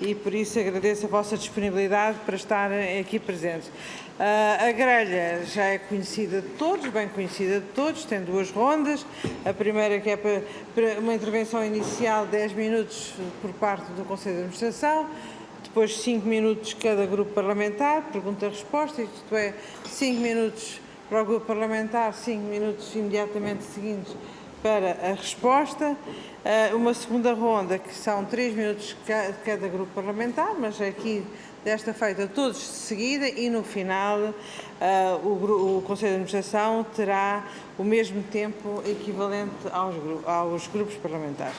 E por isso agradeço a vossa disponibilidade para estarem aqui presentes. A grelha já é conhecida de todos, bem conhecida de todos, tem duas rondas. A primeira que é para uma intervenção inicial de 10 minutos por parte do Conselho de Administração, depois 5 minutos cada grupo parlamentar, pergunta-resposta, isto é, 5 minutos para o grupo parlamentar, 5 minutos imediatamente seguintes para a resposta. Uma segunda ronda, que são 3 minutos de cada grupo parlamentar, mas aqui, desta feita, todos de seguida, e no final o Conselho de Administração terá o mesmo tempo equivalente aos grupos parlamentares.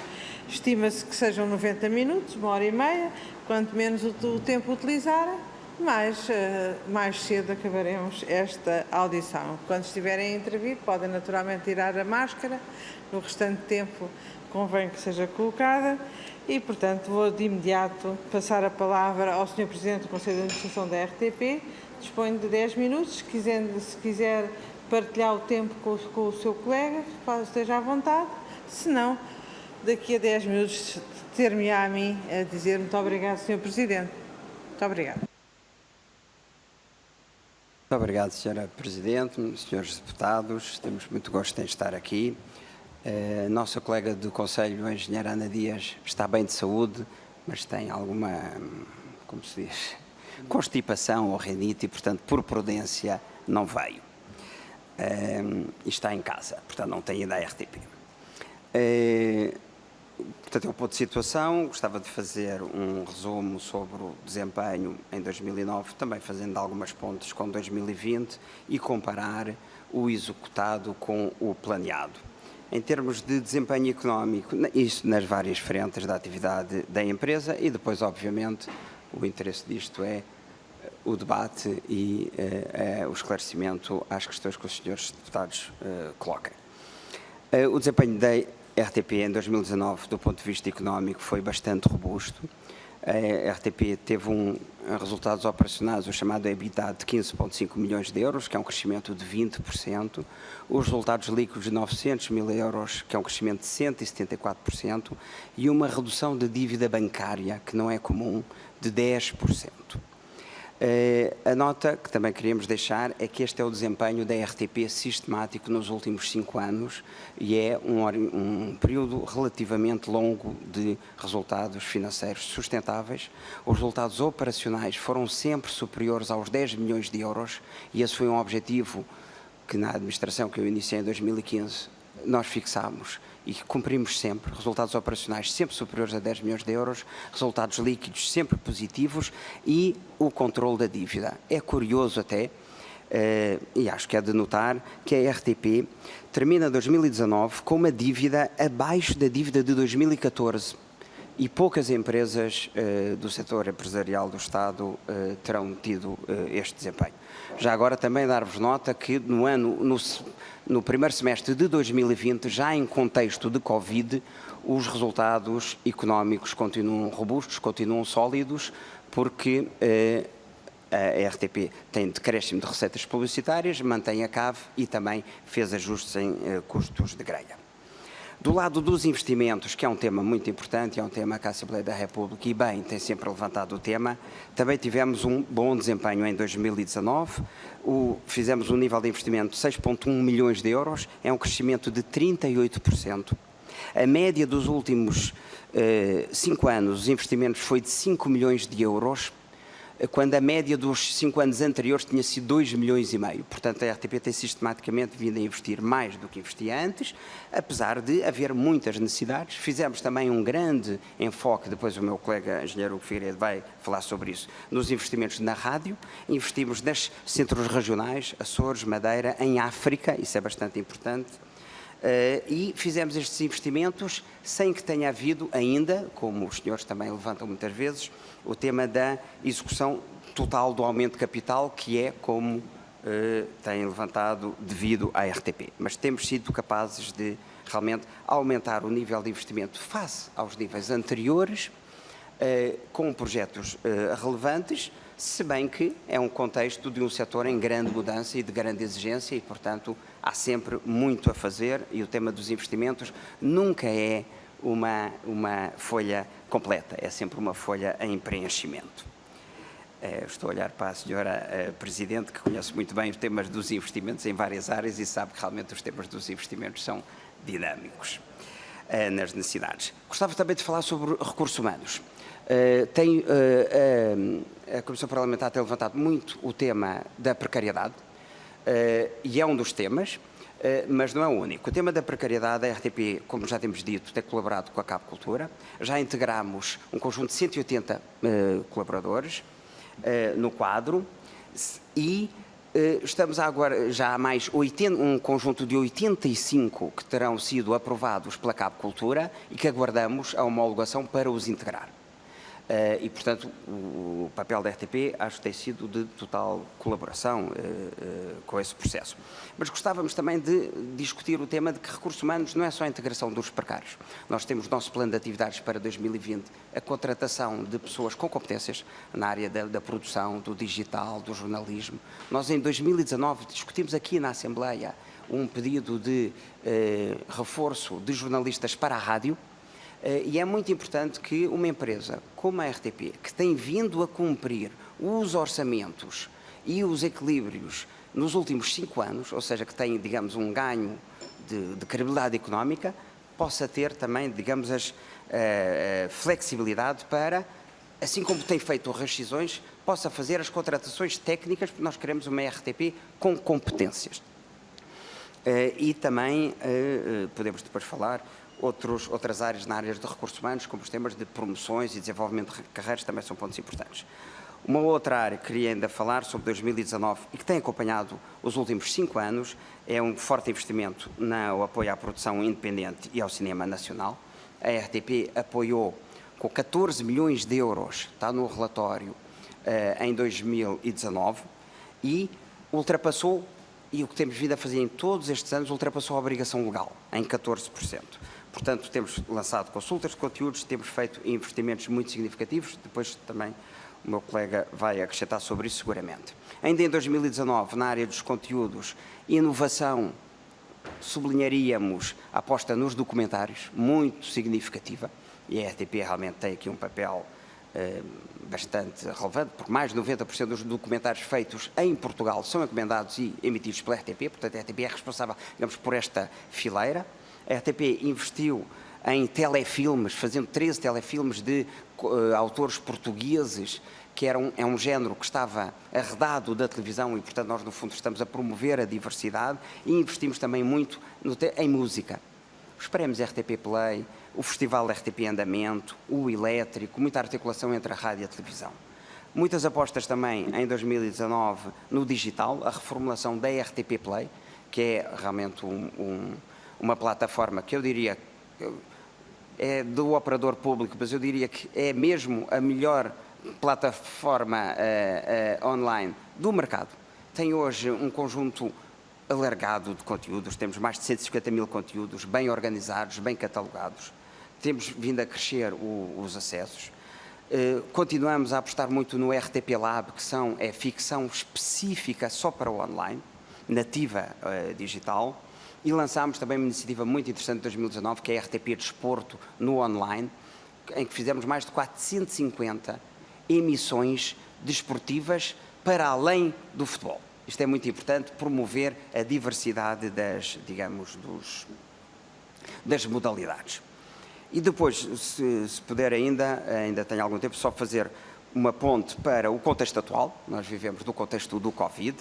Estima-se que sejam 90 minutos, 1h30, quanto menos o tempo utilizarem, mais cedo acabaremos esta audição. Quando estiverem a intervir, podem naturalmente tirar a máscara, no restante tempo convém que seja colocada e, portanto, vou de imediato passar a palavra ao Sr. Presidente do Conselho de Administração da RTP. Disponho de 10 minutos, se quiser partilhar o tempo com o seu colega, esteja à vontade, se não, daqui a 10 minutos ter-me a mim a dizer muito obrigado, Sr. Presidente. Muito obrigado. Muito obrigado, Sra. Presidente, Srs. Deputados, temos muito gosto em estar aqui. A nossa colega do Conselho, a engenheira Ana Dias, está bem de saúde, mas tem alguma, como se diz, constipação ou renite e, portanto, por prudência, não veio. E está em casa, portanto, não tem ido à RTP. Portanto, é um ponto de situação. Gostava de fazer um resumo sobre o desempenho em 2009, também fazendo algumas pontes com 2020 e comparar o executado com o planeado. Em termos de desempenho económico, isso nas várias frentes da atividade da empresa e depois, obviamente, o interesse disto é o debate e o esclarecimento às questões que os senhores deputados colocam. O desempenho da RTP em 2019, do ponto de vista económico, foi bastante robusto. A RTP teve resultados operacionais, o chamado EBITDA, de 15,5 milhões de euros, que é um crescimento de 20%. Os resultados líquidos de 900 mil euros, que é um crescimento de 174%. E uma redução de dívida bancária, que não é comum, de 10%. A nota que também queríamos deixar é que este é o desempenho da RTP sistemático nos últimos 5 anos e é um período relativamente longo de resultados financeiros sustentáveis. Os resultados operacionais foram sempre superiores aos 10 milhões de euros e esse foi um objetivo que na administração que eu iniciei em 2015 nós fixámos e cumprimos sempre, resultados operacionais sempre superiores a 10 milhões de euros, resultados líquidos sempre positivos e o controle da dívida. É curioso até, e acho que é de notar, que a RTP termina 2019 com uma dívida abaixo da dívida de 2014 e poucas empresas do setor empresarial do Estado terão tido este desempenho. Já agora também dar-vos nota que no primeiro semestre de 2020, já em contexto de Covid, os resultados económicos continuam robustos, continuam sólidos, porque a RTP tem decréscimo de receitas publicitárias, mantém a CAV e também fez ajustes em custos de grelha. Do lado dos investimentos, que é um tema muito importante, é um tema que a Assembleia da República, e bem, tem sempre levantado o tema, também tivemos um bom desempenho em 2019, fizemos um nível de investimento de 6,1 milhões de euros, é um crescimento de 38%. A média dos últimos 5 anos, os investimentos foi de 5 milhões de euros, quando a média dos 5 anos anteriores tinha sido 2 milhões e meio. Portanto, a RTP tem sistematicamente vindo a investir mais do que investia antes, apesar de haver muitas necessidades. Fizemos também um grande enfoque, depois o meu colega engenheiro Hugo Figueiredo vai falar sobre isso, nos investimentos na rádio. Investimos nos centros regionais, Açores, Madeira, em África, isso é bastante importante. E fizemos estes investimentos sem que tenha havido ainda, como os senhores também levantam muitas vezes, o tema da execução total do aumento de capital, que é como têm levantado devido à RTP. Mas temos sido capazes de realmente aumentar o nível de investimento face aos níveis anteriores, com projetos relevantes, se bem que é um contexto de um setor em grande mudança e de grande exigência e, portanto, há sempre muito a fazer e o tema dos investimentos nunca é uma folha completa, é sempre uma folha em preenchimento. Estou a olhar para a senhora Presidente, que conhece muito bem os temas dos investimentos em várias áreas e sabe que realmente os temas dos investimentos são dinâmicos nas necessidades. Gostava também de falar sobre recursos humanos. A Comissão Parlamentar tem levantado muito o tema da precariedade e é um dos temas, mas não é o único. O tema da precariedade, a RTP, como já temos dito, tem colaborado com a Cabo Cultura. Já integramos um conjunto de 180 colaboradores no quadro e estamos agora já há mais um conjunto de 85 que terão sido aprovados pela Cabo Cultura e que aguardamos a homologação para os integrar. E, portanto, o papel da RTP acho que tem sido de total colaboração com esse processo. Mas gostávamos também de discutir o tema de que recursos humanos não é só a integração dos precários. Nós temos no nosso plano de atividades para 2020 a contratação de pessoas com competências na área da produção, do digital, do jornalismo. Nós, em 2019, discutimos aqui na Assembleia um pedido de reforço de jornalistas para a rádio. E é muito importante que uma empresa como a RTP, que tem vindo a cumprir os orçamentos e os equilíbrios nos últimos 5 anos, ou seja, que tem, digamos, um ganho de credibilidade económica, possa ter também, digamos, a flexibilidade para, assim como tem feito rescisões, possa fazer as contratações técnicas, porque nós queremos uma RTP com competências. E também podemos depois falar outras áreas na área de recursos humanos, como os temas de promoções e desenvolvimento de carreiras, também são pontos importantes. Uma outra área que queria ainda falar sobre 2019 e que tem acompanhado os últimos 5 anos é um forte investimento no apoio à produção independente e ao cinema nacional. A RTP apoiou com 14 milhões de euros, está no relatório, em 2019 e ultrapassou, e o que temos vindo a fazer em todos estes anos, ultrapassou a obrigação legal, em 14%. Portanto, temos lançado consultas de conteúdos, temos feito investimentos muito significativos, depois também o meu colega vai acrescentar sobre isso seguramente. Ainda em 2019, na área dos conteúdos, inovação, sublinharíamos a aposta nos documentários, muito significativa, e a RTP realmente tem aqui um papel bastante relevante, porque mais de 90% dos documentários feitos em Portugal são encomendados e emitidos pela RTP, portanto a RTP é responsável, digamos, por esta fileira. A RTP investiu em telefilmes, fazendo 13 telefilmes de autores portugueses, que é um género que estava arredado da televisão e, portanto, nós, no fundo, estamos a promover a diversidade e investimos também muito em música. Os prémios RTP Play, o Festival RTP em Andamento, o Elétrico, muita articulação entre a rádio e a televisão. Muitas apostas também em 2019 no digital, a reformulação da RTP Play, que é realmente uma plataforma que eu diria é do operador público, mas eu diria que é mesmo a melhor plataforma online do mercado. Tem hoje um conjunto alargado de conteúdos, temos mais de 150 mil conteúdos bem organizados, bem catalogados. Temos vindo a crescer os acessos. Continuamos a apostar muito no RTP Lab, que é ficção específica só para o online, nativa digital. E lançámos também uma iniciativa muito interessante em 2019, que é a RTP Desporto no online, em que fizemos mais de 450 emissões desportivas para além do futebol. Isto é muito importante, promover a diversidade das modalidades. E depois, se puder ainda tenho algum tempo, só fazer uma ponte para o contexto atual. Nós vivemos no contexto do Covid.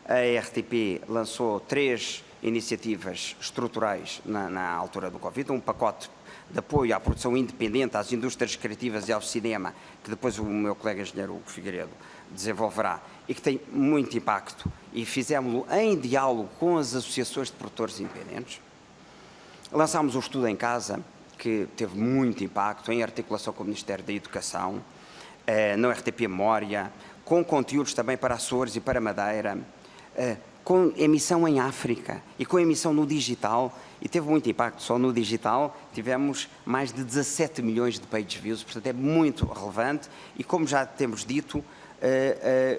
A RTP lançou 3 iniciativas estruturais na altura do Covid, um pacote de apoio à produção independente, às indústrias criativas e ao cinema, que depois o meu colega engenheiro Hugo Figueiredo desenvolverá, e que tem muito impacto, e fizemos-lo em diálogo com as associações de produtores independentes. Lançámos o Estudo em Casa, que teve muito impacto, em articulação com o Ministério da Educação, na RTP Memória, com conteúdos também para Açores e para Madeira, com emissão em África e com emissão no digital, e teve muito impacto. Só no digital tivemos mais de 17 milhões de page views, portanto é muito relevante, e como já temos dito,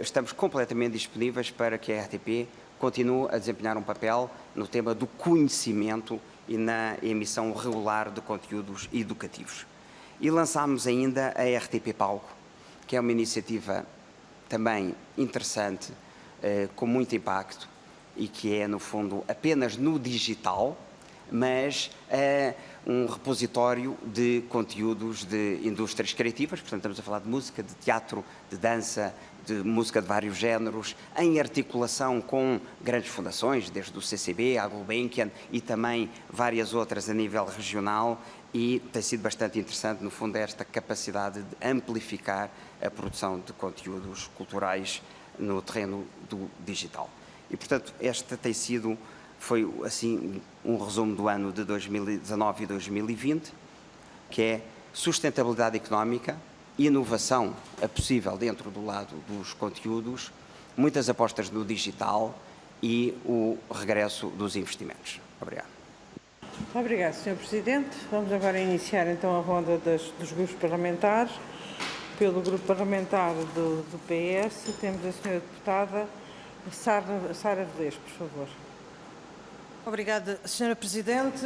estamos completamente disponíveis para que a RTP continue a desempenhar um papel no tema do conhecimento e na emissão regular de conteúdos educativos. E lançámos ainda a RTP Palco, que é uma iniciativa também interessante, com muito impacto e que é, no fundo, apenas no digital, mas é um repositório de conteúdos de indústrias criativas, portanto estamos a falar de música, de teatro, de dança, de música de vários géneros, em articulação com grandes fundações, desde o CCB, a Gulbenkian e também várias outras a nível regional, e tem sido bastante interessante, no fundo, esta capacidade de amplificar a produção de conteúdos culturais no terreno do digital. E, portanto, foi assim um resumo do ano de 2019 e 2020, que é sustentabilidade económica, inovação possível dentro do lado dos conteúdos, muitas apostas no digital e o regresso dos investimentos. Obrigado. Obrigado, Sr. Presidente. Vamos agora iniciar então a ronda dos grupos parlamentares. Pelo grupo parlamentar do PS, temos a Sra. Deputada Sara Velez, por favor. Obrigada, Sra. Presidente.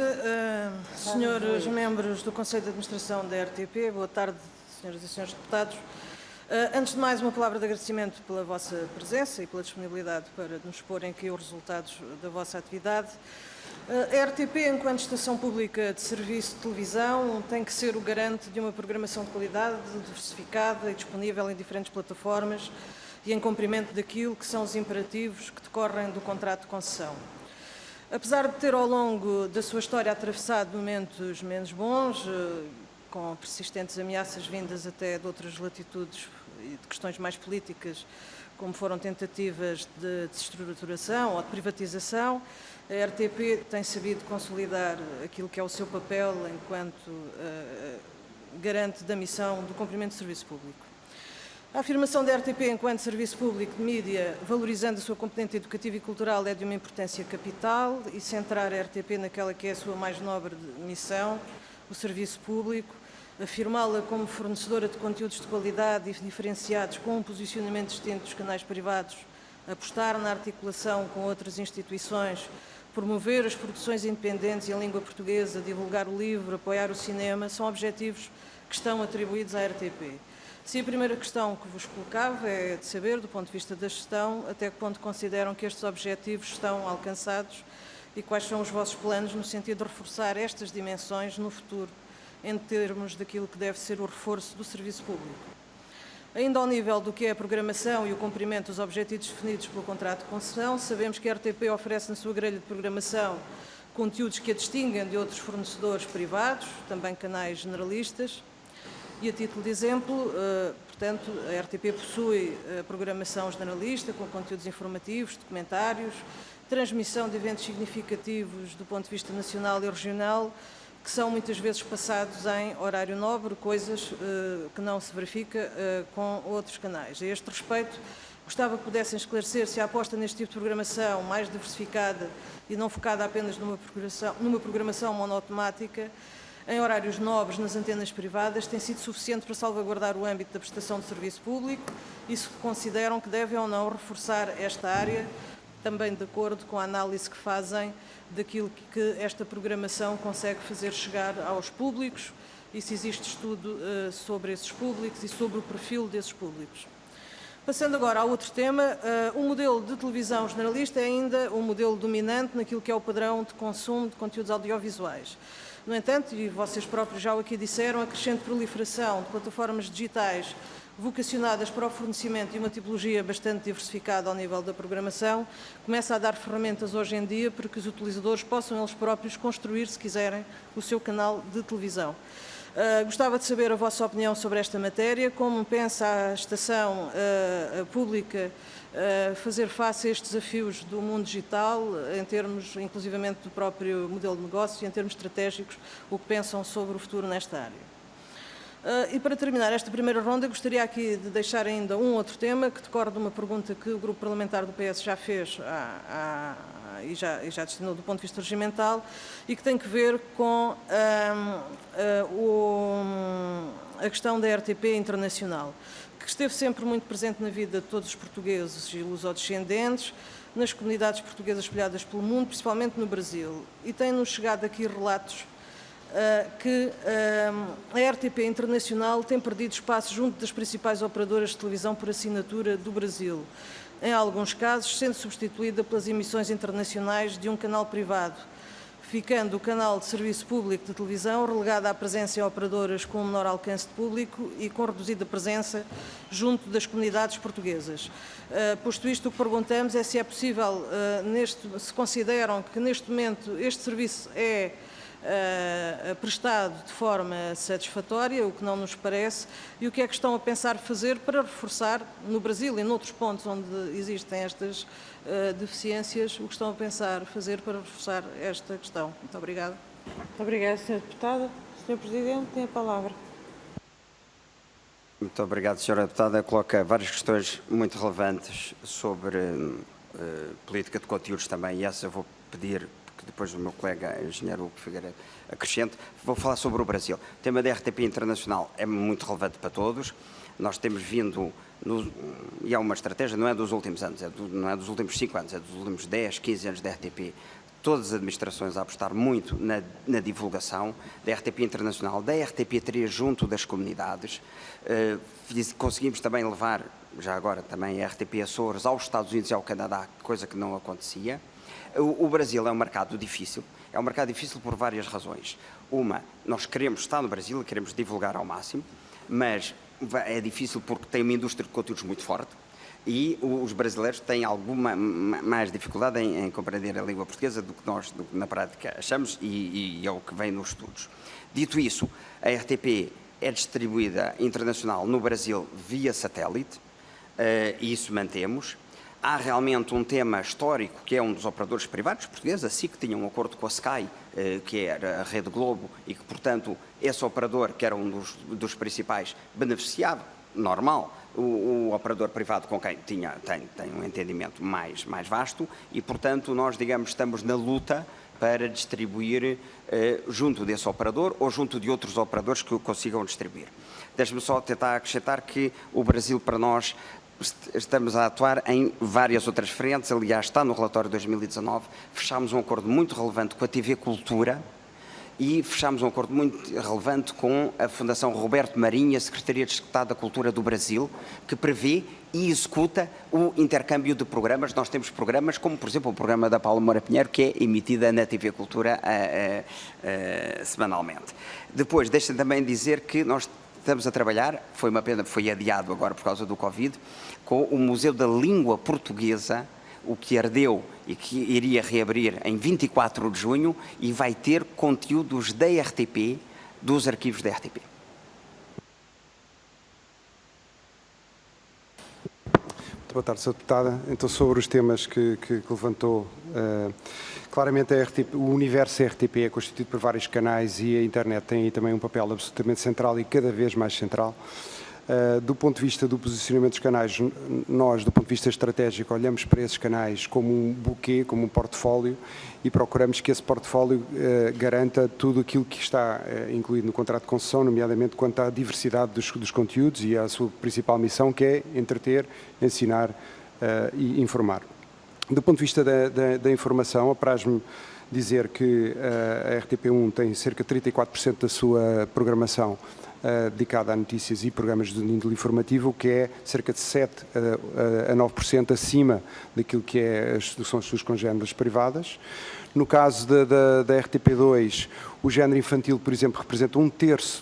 Senhores membros do Conselho de Administração da RTP, boa tarde, senhoras e senhores deputados. Antes de mais, uma palavra de agradecimento pela vossa presença e pela disponibilidade para nos exporem aqui os resultados da vossa atividade. A RTP, enquanto estação pública de serviço de televisão, tem que ser o garante de uma programação de qualidade, diversificada e disponível em diferentes plataformas e em cumprimento daquilo que são os imperativos que decorrem do contrato de concessão. Apesar de ter ao longo da sua história atravessado momentos menos bons, com persistentes ameaças vindas até de outras latitudes e de questões mais políticas, como foram tentativas de desestruturação ou de privatização, a RTP tem sabido consolidar aquilo que é o seu papel enquanto garante da missão do cumprimento do serviço público. A afirmação da RTP enquanto serviço público de mídia, valorizando a sua componente educativa e cultural, é de uma importância capital, e centrar a RTP naquela que é a sua mais nobre missão, o serviço público, afirmá-la como fornecedora de conteúdos de qualidade e diferenciados com um posicionamento distinto dos canais privados, apostar na articulação com outras instituições, promover as produções independentes em língua portuguesa, divulgar o livro, apoiar o cinema, são objetivos que estão atribuídos à RTP. Se a primeira questão que vos colocava é de saber, do ponto de vista da gestão, até que ponto consideram que estes objetivos estão alcançados e quais são os vossos planos no sentido de reforçar estas dimensões no futuro, em termos daquilo que deve ser o reforço do serviço público. Ainda ao nível do que é a programação e o cumprimento dos objetivos definidos pelo contrato de concessão, sabemos que a RTP oferece na sua grelha de programação conteúdos que a distinguem de outros fornecedores privados, também canais generalistas. E a título de exemplo, portanto, a RTP possui a programação generalista com conteúdos informativos, documentários, transmissão de eventos significativos do ponto de vista nacional e regional, que são muitas vezes passados em horário nobre, coisas que não se verifica com outros canais. A este respeito, gostava que pudessem esclarecer se a aposta neste tipo de programação mais diversificada e não focada apenas numa programação monotemática, em horários nobres nas antenas privadas, tem sido suficiente para salvaguardar o âmbito da prestação de serviço público e se consideram que devem ou não reforçar esta área, também de acordo com a análise que fazem daquilo que esta programação consegue fazer chegar aos públicos e se existe estudo sobre esses públicos e sobre o perfil desses públicos. Passando agora a outro tema, o modelo de televisão generalista é ainda um modelo dominante naquilo que é o padrão de consumo de conteúdos audiovisuais. No entanto, e vocês próprios já o aqui disseram, a crescente proliferação de plataformas digitais vocacionadas para o fornecimento de uma tipologia bastante diversificada ao nível da programação, começa a dar ferramentas hoje em dia para que os utilizadores possam eles próprios construir, se quiserem, o seu canal de televisão. Gostava de saber a vossa opinião sobre esta matéria, como pensa a estação pública fazer face a estes desafios do mundo digital, em termos, inclusivamente, do próprio modelo de negócio e em termos estratégicos, o que pensam sobre o futuro nesta área. E para terminar esta primeira ronda, gostaria aqui de deixar ainda um outro tema que decorre de uma pergunta que o Grupo Parlamentar do PS já fez e já destinou do ponto de vista regimental e que tem que ver com a questão da RTP internacional. que esteve sempre muito presente na vida de todos os portugueses e lusodescendentes, nas comunidades portuguesas espalhadas pelo mundo, principalmente no Brasil. E tem-nos chegado aqui relatos que a RTP Internacional tem perdido espaço junto das principais operadoras de televisão por assinatura do Brasil, em alguns casos sendo substituída pelas emissões internacionais de um canal privado, ficando o canal de serviço público de televisão relegado à presença em operadoras com menor alcance de público e com reduzida presença junto das comunidades portuguesas. Posto isto, o que perguntamos é se é possível, se consideram que neste momento este serviço é prestado de forma satisfatória, o que não nos parece, e o que é que estão a pensar fazer para reforçar no Brasil e noutros pontos onde existem estas deficiências, o que estão a pensar fazer para reforçar esta questão. Muito obrigada. Muito obrigada, Sra. Deputada. Sr. Presidente, tem a palavra. Muito obrigado, Sra. Deputada. Coloca várias questões muito relevantes sobre política de conteúdos também, e essa eu vou pedir que depois o meu colega engenheiro Hugo Figueiredo acrescente. Vou falar sobre o Brasil. O tema da RTP Internacional é muito relevante para todos. Nós temos vindo, e é uma estratégia, não é dos últimos anos, não é dos últimos 5 anos, é dos últimos 10, 15 anos da RTP, todas as administrações a apostar muito na divulgação da RTP Internacional, da RTP3 junto das comunidades. Conseguimos também levar, já agora também a RTP Açores aos Estados Unidos e ao Canadá, coisa que não acontecia. O Brasil é um mercado difícil por várias razões. Uma, nós queremos estar no Brasil e queremos divulgar ao máximo, mas é difícil porque tem uma indústria de conteúdos muito forte e os brasileiros têm alguma mais dificuldade em compreender a língua portuguesa do que nós, na prática, achamos e é o que vem nos estudos. Dito isso, a RTP é distribuída internacional no Brasil via satélite, e isso mantemos. Há realmente um tema histórico, que é um dos operadores privados portugueses, a SIC tinha um acordo com a Sky, que era a Rede Globo, e que, portanto, esse operador, que era um dos principais, beneficiado, normal, o operador privado com quem tem um entendimento mais vasto, e, portanto, nós, digamos, estamos na luta para distribuir junto desse operador ou junto de outros operadores que o consigam distribuir. Deixe-me só tentar acrescentar que o Brasil, para nós, estamos a atuar em várias outras frentes. Aliás, está no relatório de 2019, fechámos um acordo muito relevante com a TV Cultura e fechámos um acordo muito relevante com a Fundação Roberto Marinho, a Secretaria de Estado da Cultura do Brasil, que prevê e executa o intercâmbio de programas. Nós temos programas como, por exemplo, o programa da Paula Moura Pinheiro, que é emitida na TV Cultura semanalmente. Depois, deixa também dizer que nós estamos a trabalhar, foi uma pena, foi adiado agora por causa do Covid, com o Museu da Língua Portuguesa, o que ardeu e que iria reabrir em 24 de junho e vai ter conteúdos da RTP, dos arquivos da RTP. Muito boa tarde, Sra. Deputada. Então, sobre os temas que levantou, claramente o universo RTP é constituído por vários canais e a internet tem aí também um papel absolutamente central e cada vez mais central. Do ponto de vista do posicionamento dos canais, nós, do ponto de vista estratégico, olhamos para esses canais como um buquê, como um portfólio e procuramos que esse portfólio garanta tudo aquilo que está incluído no contrato de concessão, nomeadamente quanto à diversidade dos conteúdos e à sua principal missão, que é entreter, ensinar e informar. Do ponto de vista da informação, apraz-me dizer que a RTP1 tem cerca de 34% da sua programação dedicada a notícias e programas de índole informativo, que é cerca de 7 a 9% acima daquilo que são as suas congêneres privadas. No caso da RTP2, o género infantil, por exemplo, representa 1/3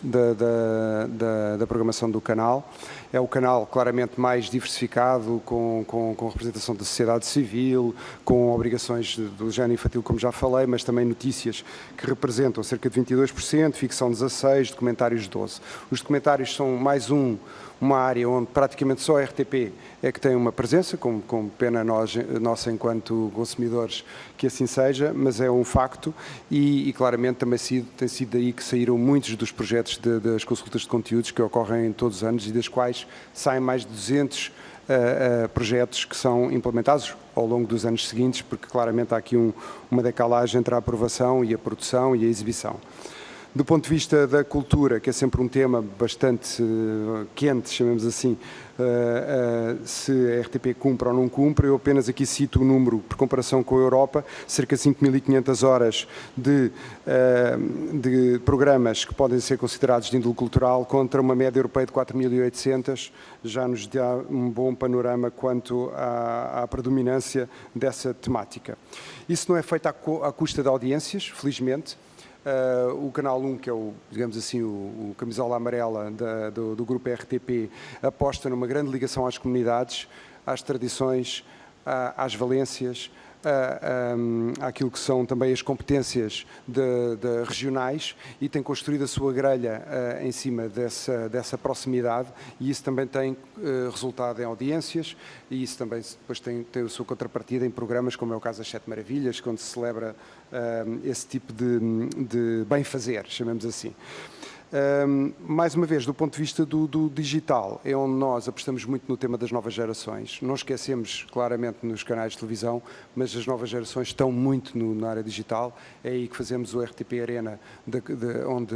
da programação do canal. É o canal claramente mais diversificado, com representação da sociedade civil, com obrigações do género infantil, como já falei, mas também notícias que representam cerca de 22%, ficção 16%, documentários 12%. Os documentários são mais uma área onde praticamente só a RTP é que tem uma presença, com pena nossa enquanto consumidores que assim seja, mas é um facto e claramente também tem sido daí que saíram muitos dos projetos das consultas de conteúdos que ocorrem todos os anos e das quais saem mais de 200 projetos que são implementados ao longo dos anos seguintes, porque claramente há aqui uma decalagem entre a aprovação e a produção e a exibição. Do ponto de vista da cultura, que é sempre um tema bastante quente, chamemos assim, se a RTP cumpre ou não cumpre, eu apenas aqui cito o número, por comparação com a Europa, cerca de 5.500 horas de programas que podem ser considerados de índole cultural, contra uma média europeia de 4.800, já nos dá um bom panorama quanto à predominância dessa temática. Isso não é feito à custa de audiências, felizmente. O Canal 1, que é digamos assim, o camisola amarela do grupo RTP, aposta numa grande ligação às comunidades, às tradições, às valências, àquilo que são também as competências regionais, e tem construído a sua grelha em cima dessa proximidade, e isso também tem resultado em audiências, e isso também depois tem a sua contrapartida em programas como é o caso das Sete Maravilhas, quando se celebra esse tipo de bem-fazer, chamemos assim. Mais uma vez, do ponto de vista do digital, é onde nós apostamos muito no tema das novas gerações. Não esquecemos claramente nos canais de televisão, mas as novas gerações estão muito na área digital. É aí que fazemos o RTP Arena, onde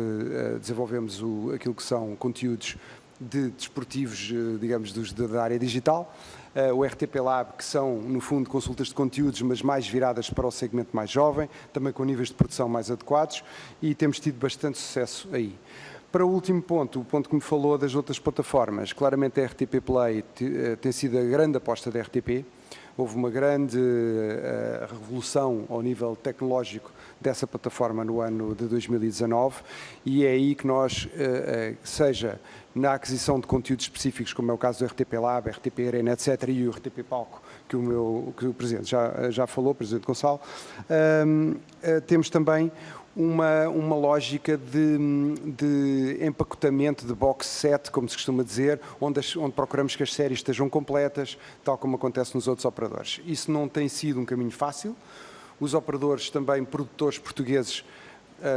desenvolvemos aquilo que são conteúdos desportivos, digamos, da área digital. O RTP Lab, que são, no fundo, consultas de conteúdos, mas mais viradas para o segmento mais jovem, também com níveis de produção mais adequados, e temos tido bastante sucesso aí. Para o último ponto, o ponto que me falou das outras plataformas, claramente a RTP Play tem sido a grande aposta da RTP. Houve uma grande revolução ao nível tecnológico dessa plataforma no ano de 2019, e é aí que nós, seja na aquisição de conteúdos específicos, como é o caso do RTP Lab, RTP Arena, etc., e o RTP Palco, que o Presidente já falou, Presidente Gonçalo, temos também uma lógica de empacotamento, de box set, como se costuma dizer, onde procuramos que as séries estejam completas, tal como acontece nos outros operadores. Isso não tem sido um caminho fácil. Os operadores, também produtores portugueses,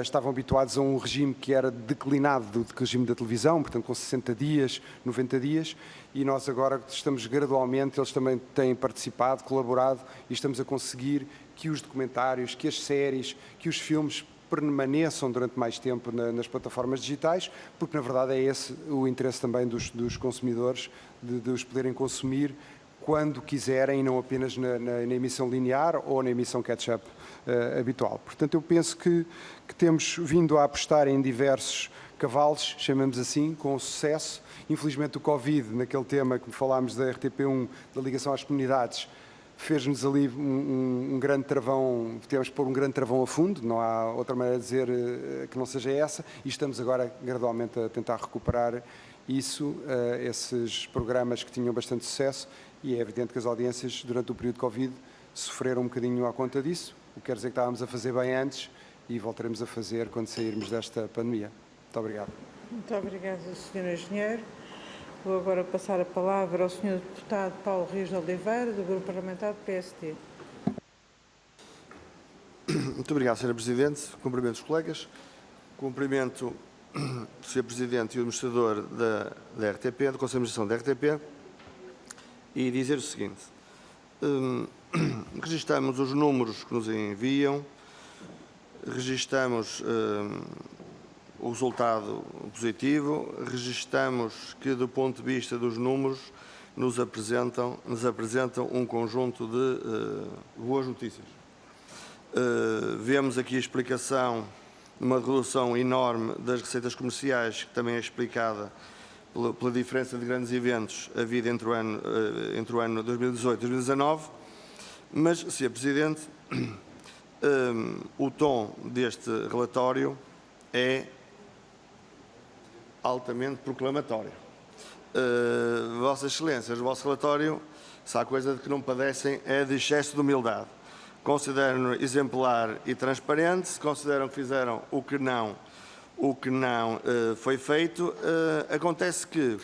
estavam habituados a um regime que era declinado do regime da televisão, portanto com 60 dias, 90 dias, e nós agora estamos gradualmente, eles também têm participado, colaborado, e estamos a conseguir que os documentários, que as séries, que os filmes permaneçam durante mais tempo nas plataformas digitais, porque na verdade é esse o interesse também dos consumidores, de os poderem consumir quando quiserem, e não apenas na emissão linear ou na emissão catch-up habitual. Portanto, eu penso que temos vindo a apostar em diversos cavalos, chamamos assim, com sucesso. Infelizmente o Covid, naquele tema que falámos da RTP1, da ligação às comunidades, fez-nos ali um grande travão, tivemos que pôr um grande travão a fundo, não há outra maneira de dizer que não seja essa, e estamos agora gradualmente a tentar recuperar isso, esses programas que tinham bastante sucesso, e é evidente que as audiências durante o período de Covid sofreram um bocadinho à conta disso, o que quer dizer que estávamos a fazer bem antes e voltaremos a fazer quando sairmos desta pandemia. Muito obrigado. Muito obrigada, Sr. Engenheiro. Vou agora passar a palavra ao Sr. Deputado Paulo Rios de Oliveira, do Grupo Parlamentar do PSD. Muito obrigado, Sra. Presidente. Cumprimento os colegas. Cumprimento o Sr. Presidente e o Administrador da RTP, do Conselho de Administração da RTP, e dizer o seguinte. Registramos os números que nos enviam, registramos o resultado positivo, registramos que, do ponto de vista dos números, nos apresentam um conjunto de boas notícias. Vemos aqui a explicação de uma redução enorme das receitas comerciais, que também é explicada pela diferença de grandes eventos havida entre o ano 2018 e 2019, mas, Sr. Presidente, o tom deste relatório é altamente proclamatório. Vossas Excelências, o vosso relatório, se há coisa de que não padecem, é de excesso de humildade. Consideram-no exemplar e transparente, consideram que fizeram o que não foi feito. Acontece que,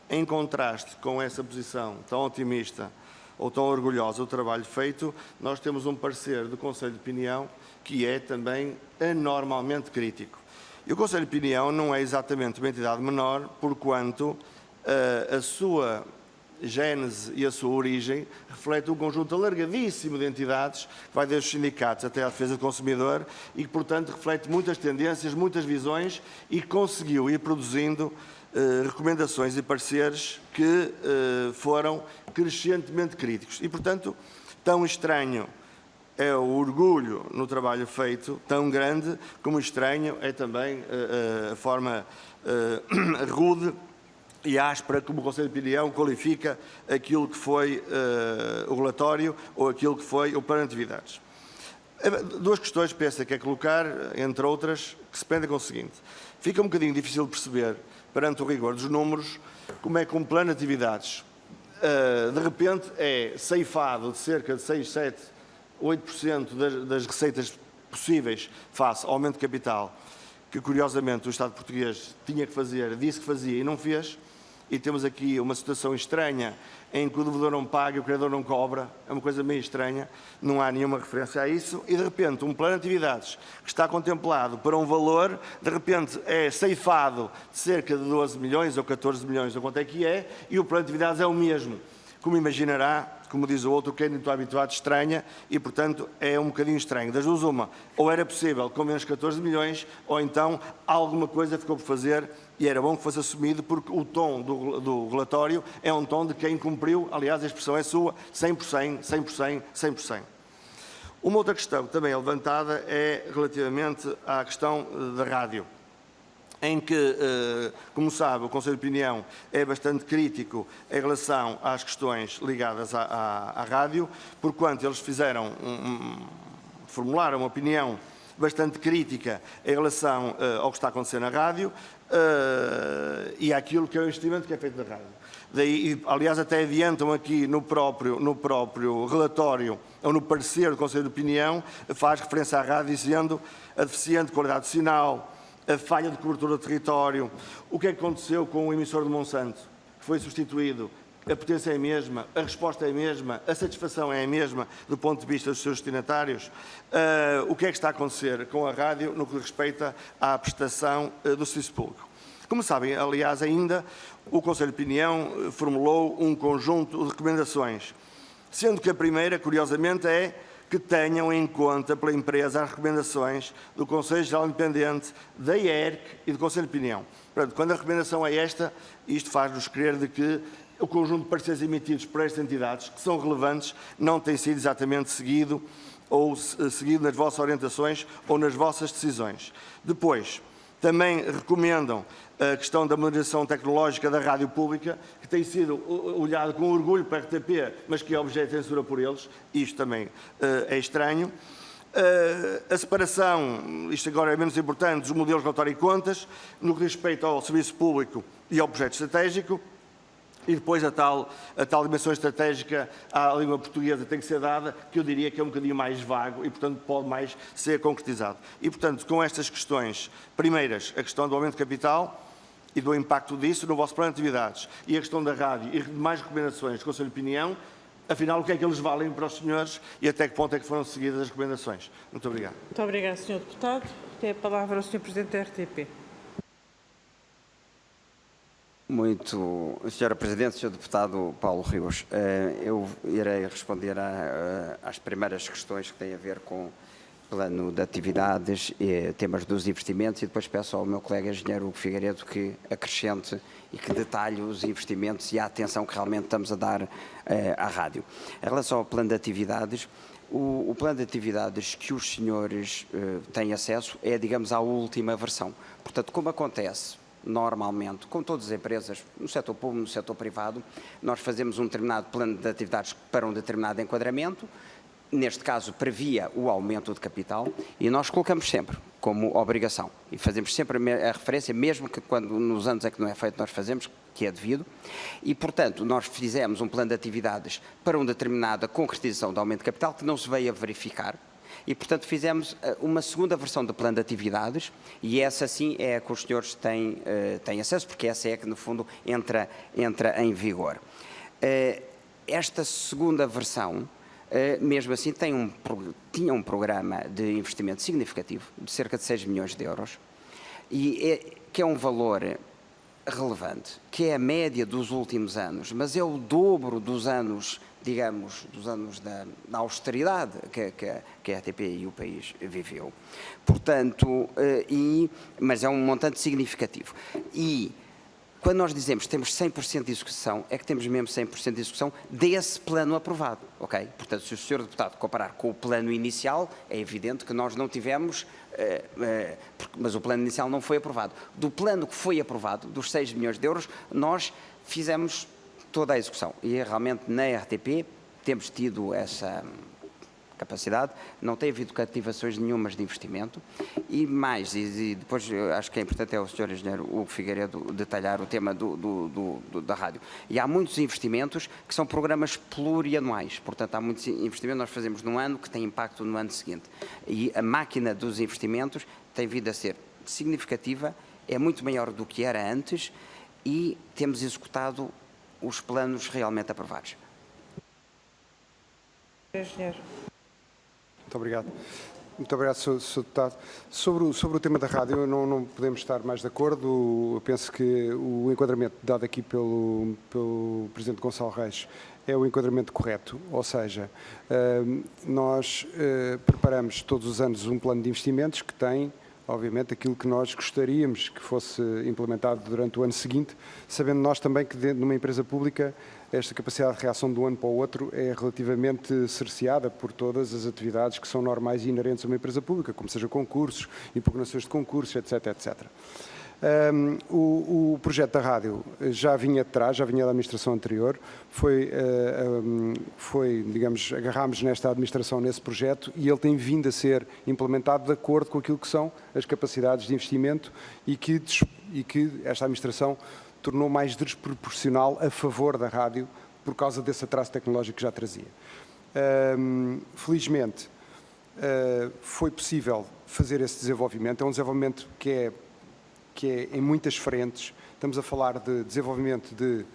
em contraste com essa posição tão otimista ou tão orgulhosa do trabalho feito, nós temos um parecer do Conselho de Opinião que é também anormalmente crítico. E o Conselho de Opinião não é exatamente uma entidade menor, porquanto a sua gênese e a sua origem, reflete um conjunto alargadíssimo de entidades, que vai desde os sindicatos até à defesa do consumidor, e que, portanto, reflete muitas tendências, muitas visões, e conseguiu ir produzindo recomendações e pareceres que foram crescentemente críticos. E, portanto, tão estranho é o orgulho no trabalho feito, tão grande como estranho é também a forma rude e áspera como o Conselho de Opinião qualifica aquilo que foi o relatório ou aquilo que foi o plano de atividades. Duas questões penso que é colocar, entre outras, que se prendem com o seguinte. Fica um bocadinho difícil de perceber, perante o rigor dos números, como é que um plano de atividades, de repente, é ceifado de cerca de 6, 7, 8% das receitas possíveis face ao aumento de capital, que curiosamente o Estado português tinha que fazer, disse que fazia e não fez, e temos aqui uma situação estranha em que o devedor não paga e o credor não cobra, é uma coisa meio estranha, não há nenhuma referência a isso, e de repente um plano de atividades que está contemplado para um valor, de repente é ceifado de cerca de 12 milhões ou 14 milhões, ou quanto é que é, e o plano de atividades é o mesmo. Como imaginará, como diz o outro, quem não está habituado estranha, e portanto é um bocadinho estranho. Das duas uma, ou era possível com menos 14 milhões, ou então alguma coisa ficou por fazer e era bom que fosse assumido, porque o tom do relatório é um tom de quem cumpriu, aliás a expressão é sua, 100%, 100%, 100%. Uma outra questão também é levantada é relativamente à questão da rádio, em que, como sabe, o Conselho de Opinião é bastante crítico em relação às questões ligadas à rádio, porquanto eles formularam uma opinião bastante crítica em relação ao que está acontecendo na rádio e àquilo que é o investimento que é feito na rádio. Daí, aliás, até adiantam aqui no próprio relatório, ou no parecer do Conselho de Opinião, faz referência à rádio dizendo a deficiente qualidade do sinal, a falha de cobertura do território, o que é que aconteceu com o emissor de Monsanto, que foi substituído, a potência é a mesma, a resposta é a mesma, a satisfação é a mesma do ponto de vista dos seus destinatários, o que é que está a acontecer com a rádio no que respeita à prestação do serviço público. Como sabem, aliás, ainda o Conselho de Opinião formulou um conjunto de recomendações, sendo que a primeira, curiosamente, é que tenham em conta pela empresa as recomendações do Conselho Geral Independente, da IERC e do Conselho de Opinião. Portanto, quando a recomendação é esta, isto faz-nos crer de que o conjunto de pareceres emitidos por estas entidades, que são relevantes, não tem sido exatamente seguido ou seguido nas vossas orientações ou nas vossas decisões. Depois, também recomendam a questão da modernização tecnológica da rádio pública, que tem sido olhado com orgulho para a RTP, mas que é objeto de censura por eles. Isto também é estranho. A separação, isto agora é menos importante, dos modelos de relatório e contas, no que respeita ao serviço público e ao projeto estratégico. E depois a tal dimensão estratégica à língua portuguesa tem que ser dada, que eu diria que é um bocadinho mais vago e, portanto, pode mais ser concretizado. E, portanto, com estas questões, primeiras, a questão do aumento de capital e do impacto disso no vosso plano de atividades, e a questão da rádio e demais recomendações do Conselho de Opinião, afinal, o que é que eles valem para os senhores e até que ponto é que foram seguidas as recomendações. Muito obrigado. Muito obrigado, Sr. Deputado. Tem a palavra o Sr. Presidente da RTP. Sra. Presidente, Sr. Deputado Paulo Rios, eu irei responder às primeiras questões que têm a ver com plano de atividades, temas dos investimentos, e depois peço ao meu colega engenheiro Hugo Figueiredo que acrescente e que detalhe os investimentos e a atenção que realmente estamos a dar à rádio. Em relação ao plano de atividades, o plano de atividades que os senhores têm acesso é, digamos, à última versão. Portanto, como acontece normalmente, com todas as empresas, no setor público, no setor privado, nós fazemos um determinado plano de atividades para um determinado enquadramento, neste caso previa o aumento de capital, e nós colocamos sempre como obrigação, e fazemos sempre a referência, mesmo que quando nos anos é que não é feito, nós fazemos, que é devido, e portanto nós fizemos um plano de atividades para uma determinada concretização do aumento de capital que não se veio a verificar, e, portanto, fizemos uma segunda versão do plano de atividades, e essa sim é a que os senhores têm acesso, porque essa é a que, no fundo, entra em vigor. Esta segunda versão, mesmo assim, tinha um programa de investimento significativo, de cerca de 6 milhões de euros, que é um valor relevante, que é a média dos últimos anos, mas é o dobro dos anos, digamos, dos anos da austeridade que a RTP e o país viveu. Portanto, mas é um montante significativo. E quando nós dizemos que temos 100% de execução, é que temos mesmo 100% de execução desse plano aprovado, ok? Portanto, se o Sr. Deputado comparar com o plano inicial, é evidente que nós não tivemos, mas o plano inicial não foi aprovado. Do plano que foi aprovado, dos 6 milhões de euros, nós fizemos toda a execução. E realmente na RTP temos tido essa capacidade, não tem havido cativações nenhumas de investimento e mais, e depois acho que é importante o Sr. Engenheiro Hugo Figueiredo detalhar o tema da rádio. E há muitos investimentos que são programas plurianuais, portanto há muitos investimentos que nós fazemos num ano que têm impacto no ano seguinte. E a máquina dos investimentos tem vindo a ser significativa, é muito maior do que era antes e temos executado os planos realmente aprovados. Engenheiro. Muito obrigado. Muito obrigado, Sr. Deputado. Sobre o tema da rádio, não podemos estar mais de acordo. Eu penso que o enquadramento dado aqui pelo Presidente Gonçalo Reis é o enquadramento correto, ou seja, nós preparamos todos os anos um plano de investimentos que tem, obviamente, aquilo que nós gostaríamos que fosse implementado durante o ano seguinte, sabendo nós também que dentro de uma empresa pública esta capacidade de reação de um ano para o outro é relativamente cerceada por todas as atividades que são normais e inerentes a uma empresa pública, como seja concursos, impugnações de concursos, etc, etc. O projeto da rádio já vinha de trás, já vinha da administração anterior, digamos, agarrámos nesta administração nesse projeto e ele tem vindo a ser implementado de acordo com aquilo que são as capacidades de investimento e que esta administração tornou mais desproporcional a favor da rádio por causa desse atraso tecnológico que já trazia. Felizmente, foi possível fazer esse desenvolvimento. É um desenvolvimento que é em muitas frentes. Estamos a falar de desenvolvimento de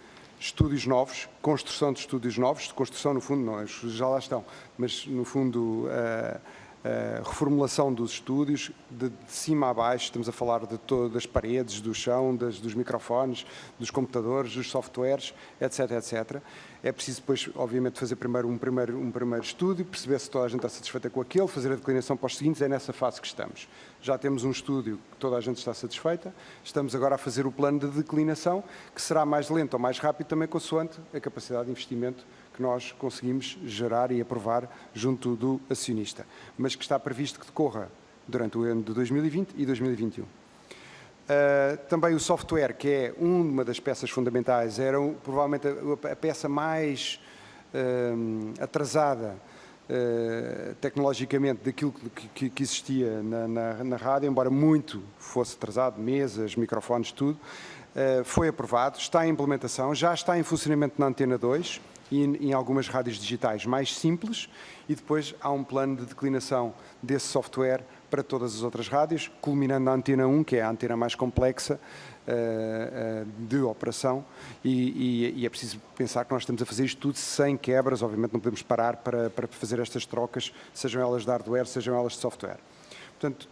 estúdios novos, construção de estúdios novos, de construção no fundo, não, já lá estão, mas no fundo reformulação dos estúdios, de cima a baixo, estamos a falar de todas as paredes, do chão, dos microfones, dos computadores, dos softwares, etc, etc. É preciso depois, obviamente, fazer primeiro um primeiro estúdio, perceber se toda a gente está satisfeita com aquele, fazer a declinação para os seguintes, é nessa fase que estamos. Já temos um estúdio que toda a gente está satisfeita, estamos agora a fazer o plano de declinação, que será mais lento ou mais rápido também consoante a capacidade de investimento que nós conseguimos gerar e aprovar junto do acionista, mas que está previsto que decorra durante o ano de 2020 e 2021. Também o software, que é uma das peças fundamentais, era provavelmente a peça mais atrasada tecnologicamente daquilo que existia na rádio, embora muito fosse atrasado, mesas, microfones, tudo, foi aprovado, está em implementação, já está em funcionamento na Antena 2, e em algumas rádios digitais mais simples, e depois há um plano de declinação desse software para todas as outras rádios, culminando na Antena 1, que é a antena mais complexa de operação, e é preciso pensar que nós estamos a fazer isto tudo sem quebras, obviamente não podemos parar para fazer estas trocas, sejam elas de hardware, sejam elas de software. Portanto,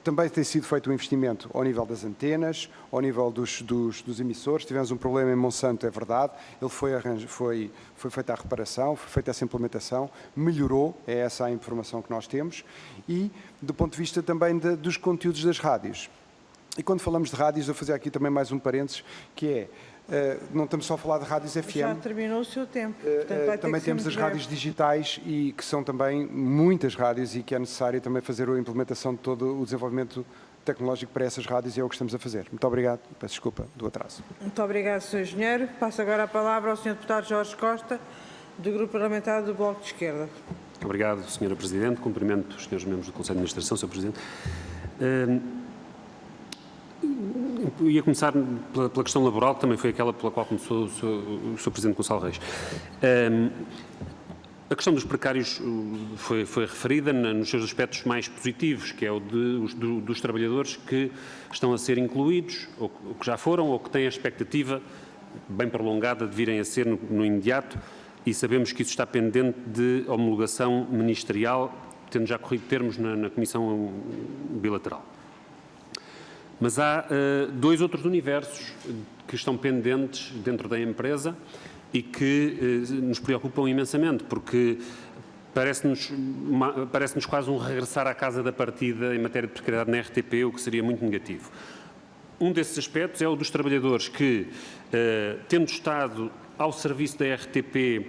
também tem sido feito um investimento ao nível das antenas, ao nível dos emissores. Tivemos um problema em Monsanto, é verdade. Ele foi feita a reparação, foi feita essa implementação, melhorou, é essa a informação que nós temos. E do ponto de vista também dos conteúdos das rádios. E quando falamos de rádios, eu vou fazer aqui também mais um parênteses, que é, não estamos só a falar de rádios FM. Já terminou o seu tempo. Portanto, também temos as rádios digitais, e que são também muitas rádios, e que é necessário também fazer a implementação de todo o desenvolvimento tecnológico para essas rádios, e é o que estamos a fazer. Muito obrigado. Peço desculpa do atraso. Muito obrigado, Sr. Engenheiro. Passo agora a palavra ao Sr. Deputado Jorge Costa, do Grupo Parlamentar do Bloco de Esquerda. Obrigado, Sra. Presidente. Cumprimento os senhores membros do Conselho de Administração, Sr. Presidente. Eu ia começar pela questão laboral, que também foi aquela pela qual começou o Sr. Presidente Gonçalo Reis. A questão dos precários foi referida nos seus aspectos mais positivos, que é o dos trabalhadores que estão a ser incluídos, ou que já foram, ou que têm a expectativa bem prolongada de virem a ser no imediato, e sabemos que isso está pendente de homologação ministerial, tendo já corrido termos na Comissão Bilateral. Mas há dois outros universos que estão pendentes dentro da empresa e que nos preocupam imensamente, porque parece-nos quase um regressar à casa da partida em matéria de precariedade na RTP, o que seria muito negativo. Um desses aspectos é o dos trabalhadores que, tendo estado ao serviço da RTP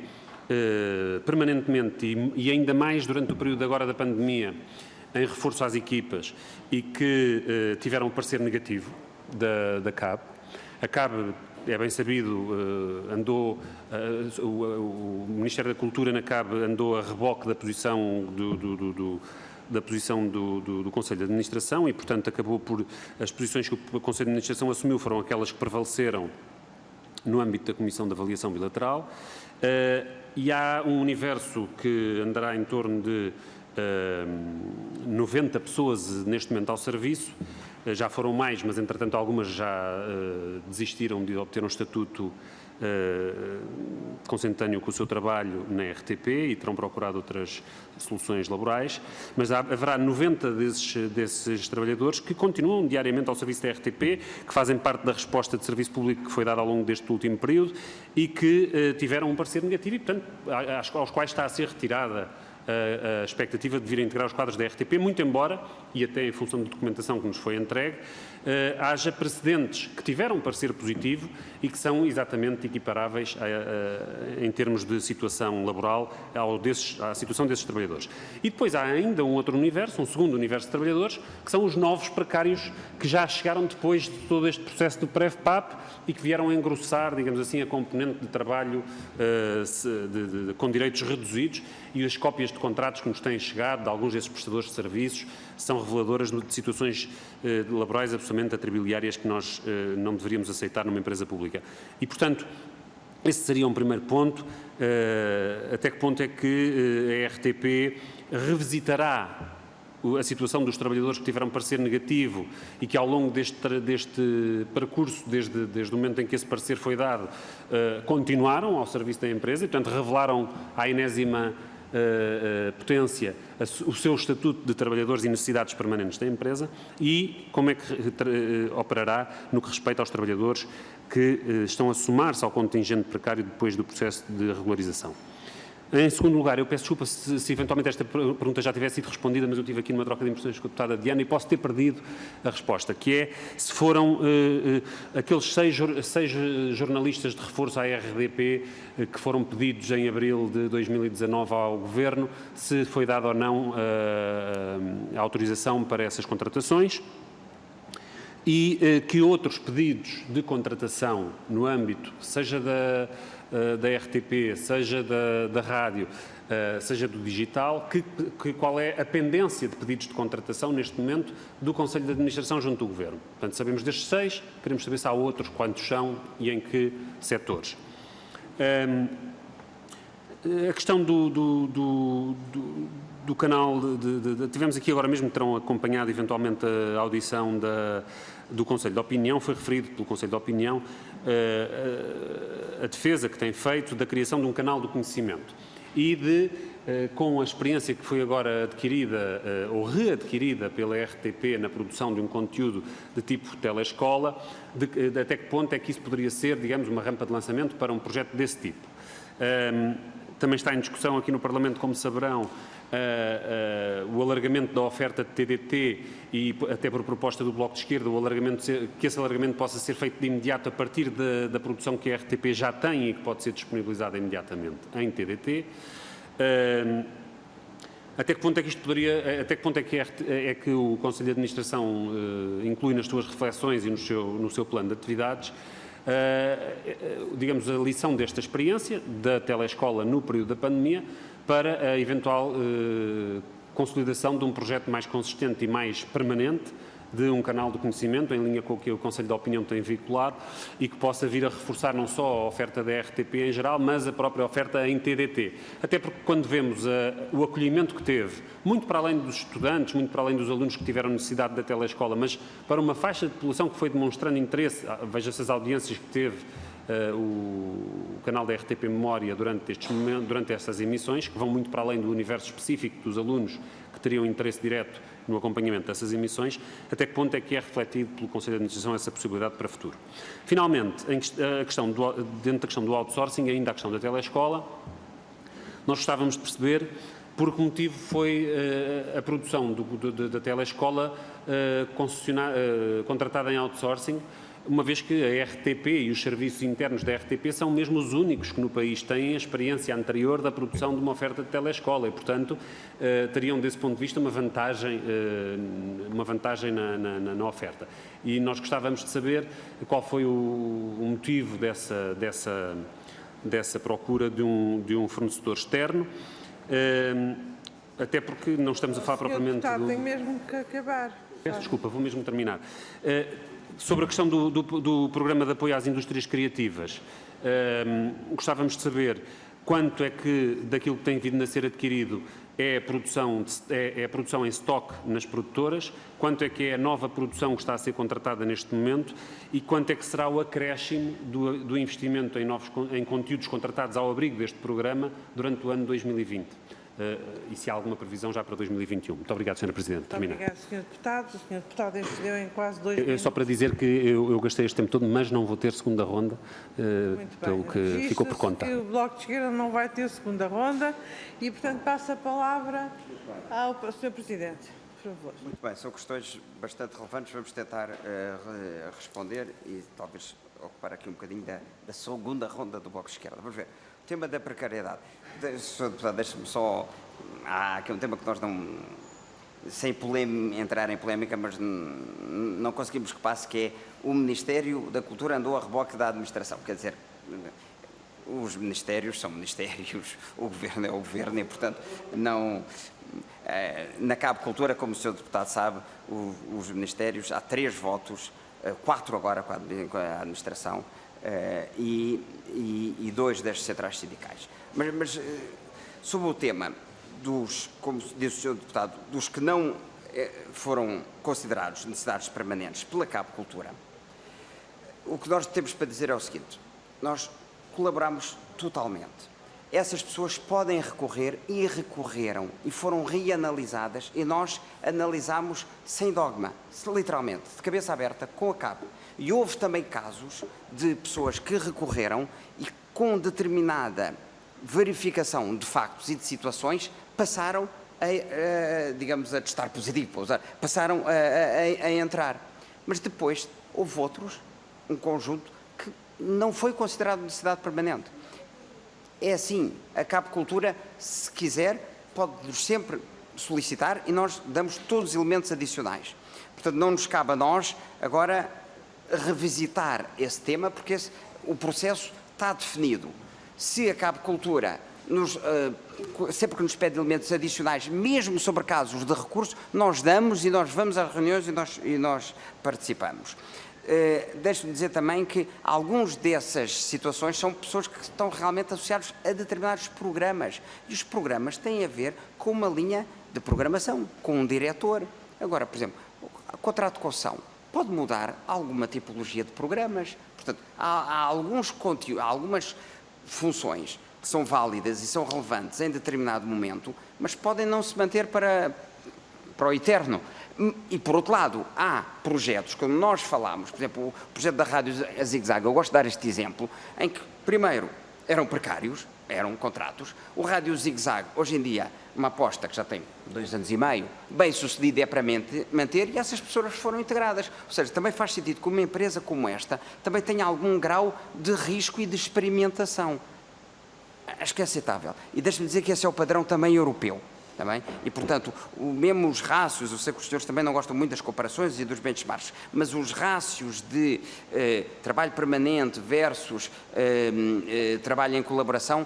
permanentemente e ainda mais durante o período agora da pandemia, em reforço às equipas, e que tiveram um parecer negativo da CAB. A CAB, é bem sabido, o Ministério da Cultura na CAB andou a reboque da posição do Conselho de Administração e, portanto, acabou por... As posições que o Conselho de Administração assumiu foram aquelas que prevaleceram no âmbito da Comissão de Avaliação Bilateral, e há um universo que andará em torno de 90 pessoas neste momento ao serviço. Já foram mais, mas entretanto algumas já desistiram de obter um estatuto consentâneo com o seu trabalho na RTP e terão procurado outras soluções laborais, mas haverá 90 desses trabalhadores que continuam diariamente ao serviço da RTP, que fazem parte da resposta de serviço público que foi dada ao longo deste último período e que tiveram um parecer negativo e, portanto, aos quais está a ser retirada a expectativa de vir a integrar os quadros da RTP, muito embora, e até em função da documentação que nos foi entregue, haja precedentes que tiveram um parecer positivo e que são exatamente equiparáveis em termos de situação laboral à situação desses trabalhadores. E depois há ainda um outro universo, um segundo universo de trabalhadores, que são os novos precários que já chegaram depois de todo este processo do PREV-PAP e que vieram a engrossar, digamos assim, a componente de trabalho com direitos reduzidos, e as cópias de contratos que nos têm chegado de alguns desses prestadores de serviços são reveladoras de situações laborais absolutamente atribiliárias que nós não deveríamos aceitar numa empresa pública. E, portanto, esse seria um primeiro ponto. Até que ponto é que a RTP revisitará a situação dos trabalhadores que tiveram parecer negativo e que ao longo deste percurso, desde o momento em que esse parecer foi dado, continuaram ao serviço da empresa e, portanto, revelaram à enésima potência o seu estatuto de trabalhadores e necessidades permanentes da empresa, e como é que operará no que respeita aos trabalhadores que estão a somar-se ao contingente precário depois do processo de regularização. Em segundo lugar, eu peço desculpa se eventualmente esta pergunta já tivesse sido respondida, mas eu tive aqui numa troca de impressões com a deputada Diana e posso ter perdido a resposta, que é se foram aqueles seis jornalistas de reforço à RDP que foram pedidos em abril de 2019 ao Governo, se foi dada ou não a autorização para essas contratações. E que outros pedidos de contratação no âmbito, seja da RTP, seja da rádio, seja do digital, qual é a pendência de pedidos de contratação neste momento do Conselho de Administração junto do Governo. Portanto, sabemos destes 6, queremos saber se há outros, quantos são e em que setores. A questão do canal, tivemos aqui agora mesmo, terão acompanhado eventualmente a audição do Conselho de Opinião, foi referido pelo Conselho de Opinião a defesa que tem feito da criação de um canal do conhecimento e com a experiência que foi agora adquirida ou readquirida pela RTP na produção de um conteúdo de tipo telescola, até que ponto é que isso poderia ser, digamos, uma rampa de lançamento para um projeto desse tipo. Também está em discussão aqui no Parlamento, como saberão, o alargamento da oferta de TDT e, até por proposta do Bloco de Esquerda, que esse alargamento possa ser feito de imediato a partir da produção que a RTP já tem e que pode ser disponibilizada imediatamente em TDT. Até que ponto é que isto poderia, até que ponto é que o Conselho de Administração inclui nas suas reflexões e no seu plano de atividades digamos, a lição desta experiência da telescola no período da pandemia para a eventual consolidação de um projeto mais consistente e mais permanente de um canal de conhecimento em linha com o que o Conselho de Opinião tem veiculado e que possa vir a reforçar não só a oferta da RTP em geral, mas a própria oferta em TDT. Até porque quando vemos o acolhimento que teve, muito para além dos estudantes, muito para além dos alunos que tiveram necessidade da telescola, mas para uma faixa de população que foi demonstrando interesse, veja-se as audiências que teve o canal da RTP Memória durante essas emissões, que vão muito para além do universo específico dos alunos que teriam interesse direto no acompanhamento dessas emissões, até que ponto é que é refletido pelo Conselho de Administração essa possibilidade para o futuro. Finalmente, dentro da questão do outsourcing, ainda a questão da telescola, nós gostávamos de perceber por que motivo foi a produção da telescola contratada em outsourcing, uma vez que a RTP e os serviços internos da RTP são mesmo os únicos que no país têm a experiência anterior da produção de uma oferta de telescola e, portanto, teriam desse ponto de vista uma vantagem na oferta. E nós gostávamos de saber qual foi o motivo dessa procura de um fornecedor externo, até porque não estamos a falar propriamente do... Tem mesmo que acabar. Peço desculpa, vou mesmo terminar. Sobre a questão do programa de apoio às indústrias criativas, gostávamos de saber quanto é que daquilo que tem vindo a ser adquirido é a produção em stock nas produtoras, quanto é que é a nova produção que está a ser contratada neste momento e quanto é que será o acréscimo do investimento em conteúdos contratados ao abrigo deste programa durante o ano 2020. E se há alguma previsão já para 2021. Muito obrigado, Sra. Presidente. Muito obrigado, Sr. Deputado. O Sr. Deputado excedeu em quase 2 minutos. Só para dizer que eu gastei este tempo todo, mas não vou ter segunda ronda, pelo que ficou por conta. O Bloco de Esquerda não vai ter segunda ronda e, portanto, passo a palavra ao Sr. Presidente. Por favor. Muito bem, são questões bastante relevantes, vamos tentar responder e talvez ocupar aqui um bocadinho da segunda ronda do Bloco de Esquerda. Vamos ver. O tema da precariedade. Sr. Deputado, deixe-me só... Há aqui um tema que nós não... Sem entrar em polémica, mas não conseguimos que passe, que é o Ministério da Cultura andou a reboque da administração. Quer dizer, os ministérios são ministérios, o Governo é o Governo e, portanto, não... Na Cabo Cultura, como o Sr. Deputado sabe, os ministérios, há 3 votos, 4 agora com a administração e 2 das centrais sindicais. Mas sobre o tema como disse o Sr. Deputado, dos que não foram considerados necessidades permanentes pela Cabo Cultura, o que nós temos para dizer é o seguinte: nós colaboramos totalmente. Essas pessoas podem recorrer e recorreram e foram reanalisadas e nós analisamos sem dogma, literalmente, de cabeça aberta, com a Cabo. E houve também casos de pessoas que recorreram e com determinada verificação de factos e de situações passaram digamos, a testar positivo, passaram a entrar. Mas depois houve outros, um conjunto, que não foi considerado necessidade permanente. É assim, a Cabo Cultura, se quiser, pode-nos sempre solicitar e nós damos todos os elementos adicionais. Portanto, não nos cabe a nós agora revisitar esse tema, porque o processo está definido. Se a Cabo Cultura, sempre que nos pede elementos adicionais, mesmo sobre casos de recurso, nós damos e nós vamos às reuniões e nós participamos. Deixe-me dizer também que algumas dessas situações são pessoas que estão realmente associadas a determinados programas. E os programas têm a ver com uma linha de programação, com um diretor. Agora, por exemplo, o contrato de concessão pode mudar alguma tipologia de programas. Portanto, há alguns conteúdos, há algumas funções que são válidas e são relevantes em determinado momento, mas podem não se manter para o eterno. E, por outro lado, há projetos, como nós falámos, por exemplo, o projeto da Rádio Zig-Zag, eu gosto de dar este exemplo, em que, primeiro, eram precários, eram contratos. O Rádio Zig-Zag, hoje em dia, uma aposta que já tem 2 anos e meio, bem sucedida é para manter, e essas pessoas foram integradas. Ou seja, também faz sentido que uma empresa como esta também tenha algum grau de risco e de experimentação. Acho que é aceitável. E deixe-me dizer que esse é o padrão também europeu. Também. E, portanto, mesmo os rácios, eu sei que os senhores também não gostam muito das comparações e dos benchmarks, mas os rácios de trabalho permanente versus trabalho em colaboração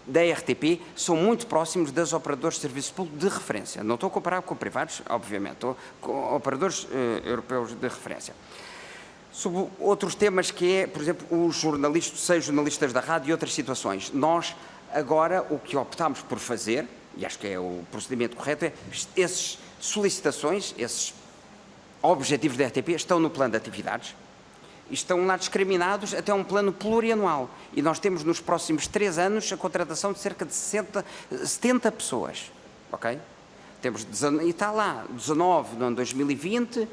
da RTP são muito próximos das operadoras de serviço público de referência. Não estou a comparar com privados, obviamente, estou com operadores europeus de referência. Sobre outros temas que é, por exemplo, os jornalistas, 6 jornalistas da rádio e outras situações. Nós, agora, o que optámos por fazer, e acho que é o procedimento correto, é essas solicitações, esses objetivos da RTP estão no plano de atividades e estão lá discriminados até um plano plurianual. E nós temos nos próximos 3 anos a contratação de cerca de 70 pessoas, ok? temos, e está lá, 19 no ano 2020,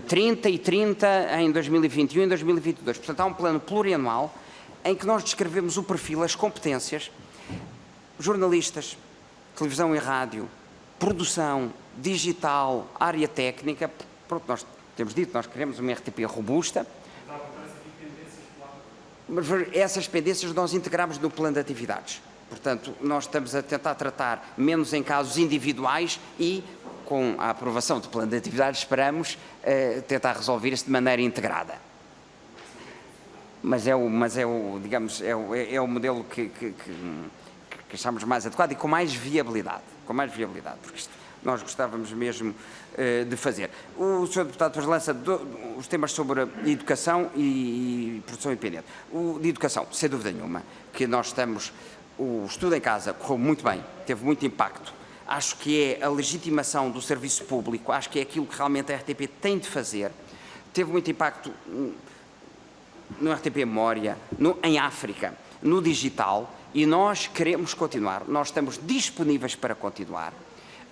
30 e 30 em 2021 e 2022. Portanto, há um plano plurianual em que nós descrevemos o perfil, as competências, jornalistas, televisão e rádio, produção, digital, área técnica. Pronto, nós temos dito, nós queremos uma RTP robusta. Mas essas pendências nós integramos no plano de atividades. Portanto, nós estamos a tentar tratar menos em casos individuais e, com a aprovação do plano de atividades, esperamos tentar resolver isso de maneira integrada. Mas é o modelo que achamos mais adequado e com mais viabilidade. Porque isto nós gostávamos mesmo de fazer. O Sr. Deputado depois lança os temas sobre educação e produção independente. O de educação, sem dúvida nenhuma, que nós estamos... O estudo em casa correu muito bem, teve muito impacto. Acho que é a legitimação do serviço público, acho que é aquilo que realmente a RTP tem de fazer. Teve muito impacto no RTP Memória, em África, no digital, e nós queremos continuar, nós estamos disponíveis para continuar.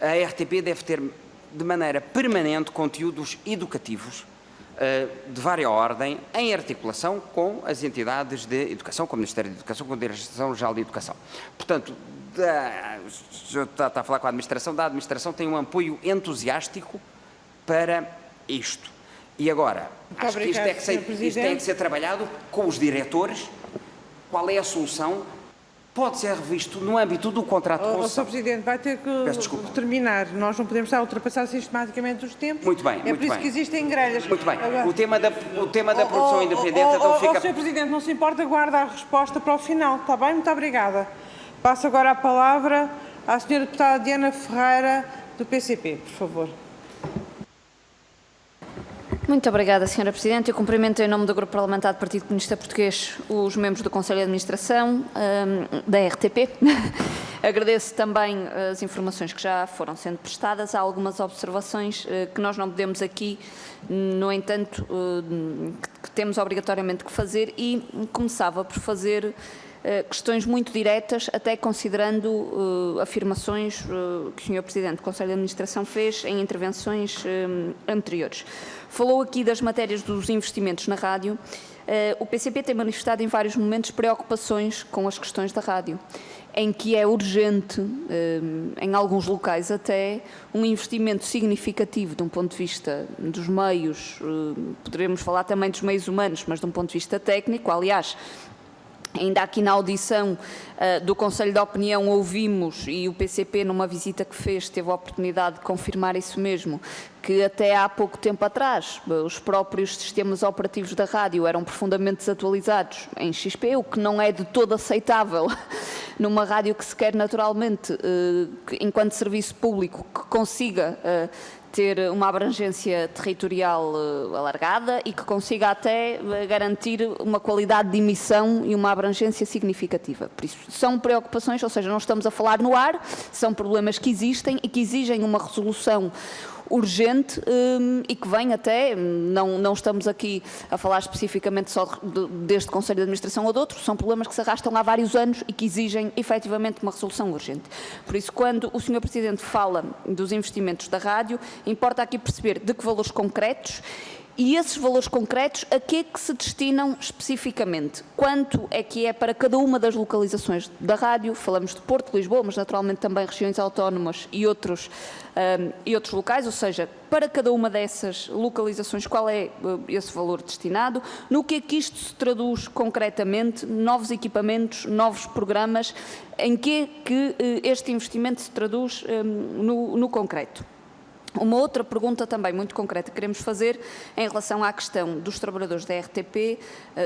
A RTP deve ter, de maneira permanente, conteúdos educativos de várias ordem, em articulação com as entidades de educação, com o Ministério da Educação, com a Direção-Geral de Educação. Portanto, o senhor está a falar com a administração tem um apoio entusiástico para isto. E agora, acho que isto tem que ser trabalhado com os diretores. Qual é a solução? Pode ser revisto no âmbito do contrato de concessão. Sr. Presidente, vai ter que terminar. Nós não podemos estar a ultrapassar sistematicamente os tempos. Muito bem, É por isso que existem grelhas. Muito bem. O tema da produção independente então fica... Sr. Presidente, não se importa, guarda a resposta para o final. Está bem? Muito obrigada. Passo agora a palavra à Sra. Deputada Diana Ferreira, do PCP, por favor. Muito obrigada, Sra. Presidente. Eu cumprimento em nome do Grupo Parlamentar do Partido Comunista Português os membros do Conselho de Administração da RTP. Agradeço também as informações que já foram sendo prestadas. Há algumas observações que nós não podemos aqui, no entanto, que temos obrigatoriamente que fazer, e começava por fazer questões muito diretas, até considerando afirmações que o Sr. Presidente do Conselho de Administração fez em intervenções anteriores. Falou aqui das matérias dos investimentos na rádio. O PCP tem manifestado em vários momentos preocupações com as questões da rádio, em que é urgente, em alguns locais até, um investimento significativo de um ponto de vista dos meios, poderemos falar também dos meios humanos, mas de um ponto de vista técnico. Aliás, ainda aqui na audição do Conselho de Opinião ouvimos, e o PCP numa visita que fez teve a oportunidade de confirmar isso mesmo, que até há pouco tempo atrás os próprios sistemas operativos da rádio eram profundamente desatualizados em XP, o que não é de todo aceitável numa rádio que se quer naturalmente, enquanto serviço público, que consiga ter uma abrangência territorial alargada e que consiga até garantir uma qualidade de emissão e uma abrangência significativa. Por isso, são preocupações, ou seja, não estamos a falar no ar, são problemas que existem e que exigem uma resolução urgente e que vem até, não estamos aqui a falar especificamente só deste Conselho de Administração ou de outro, são problemas que se arrastam há vários anos e que exigem efetivamente uma resolução urgente. Por isso, quando o Sr. Presidente fala dos investimentos da rádio, importa aqui perceber de que valores concretos e esses valores concretos a que é que se destinam especificamente. Quanto é que é para cada uma das localizações da rádio, falamos de Porto, Lisboa, mas naturalmente também regiões autónomas e outros locais, ou seja, para cada uma dessas localizações qual é esse valor destinado, no que é que isto se traduz concretamente, novos equipamentos, novos programas, em que é que este investimento se traduz no concreto. Uma outra pergunta também muito concreta que queremos fazer em relação à questão dos trabalhadores da RTP,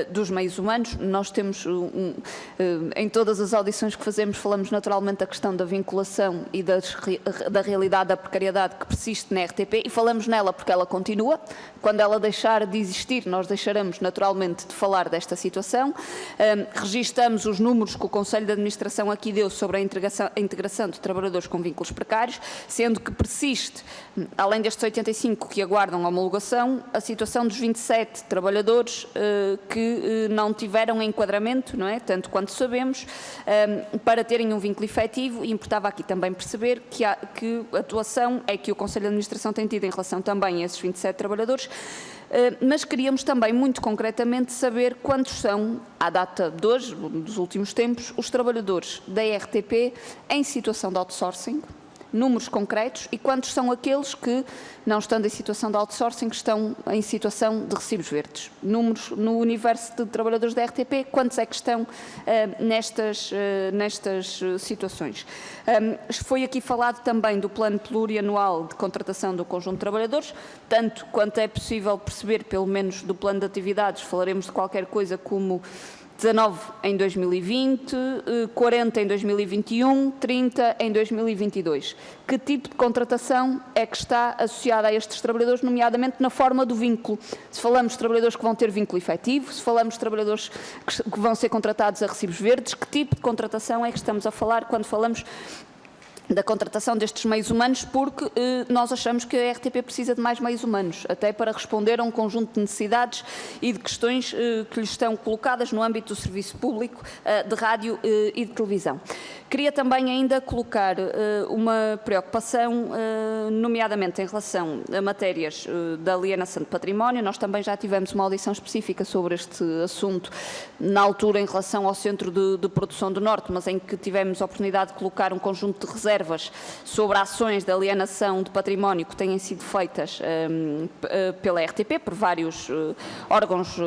dos meios humanos. Nós temos, em todas as audições que fazemos, falamos naturalmente da questão da vinculação e da realidade da precariedade que persiste na RTP, e falamos nela porque ela continua. Quando ela deixar de existir, nós deixaremos naturalmente de falar desta situação. Registamos os números que o Conselho de Administração aqui deu sobre a integração de trabalhadores com vínculos precários, sendo que persiste Além destes 85 que aguardam a homologação, a situação dos 27 trabalhadores que não tiveram enquadramento, não é? Tanto quanto sabemos, para terem um vínculo efetivo, e importava aqui também perceber que a atuação é que o Conselho de Administração tem tido em relação também a esses 27 trabalhadores, mas queríamos também, muito concretamente, saber quantos são, à data de hoje, dos últimos tempos, os trabalhadores da RTP em situação de outsourcing, números concretos, e quantos são aqueles que, não estando em situação de outsourcing, estão em situação de recibos verdes. Números no universo de trabalhadores da RTP, quantos é que estão nestas situações. Foi aqui falado também do plano plurianual de contratação do conjunto de trabalhadores, tanto quanto é possível perceber, pelo menos do plano de atividades, falaremos de qualquer coisa como 19 em 2020, 40 em 2021, 30 em 2022. Que tipo de contratação é que está associada a estes trabalhadores, nomeadamente na forma do vínculo? Se falamos de trabalhadores que vão ter vínculo efetivo, se falamos de trabalhadores que vão ser contratados a recibos verdes, que tipo de contratação é que estamos a falar quando falamos da contratação destes meios humanos, porque nós achamos que a RTP precisa de mais meios humanos, até para responder a um conjunto de necessidades e de questões que lhes estão colocadas no âmbito do serviço público de rádio e de televisão. Queria também ainda colocar uma preocupação, nomeadamente em relação a matérias da alienação de património. Nós também já tivemos uma audição específica sobre este assunto, na altura em relação ao Centro de Produção do Norte, mas em que tivemos a oportunidade de colocar um conjunto de reservas sobre ações de alienação de património que têm sido feitas pela RTP, por vários órgãos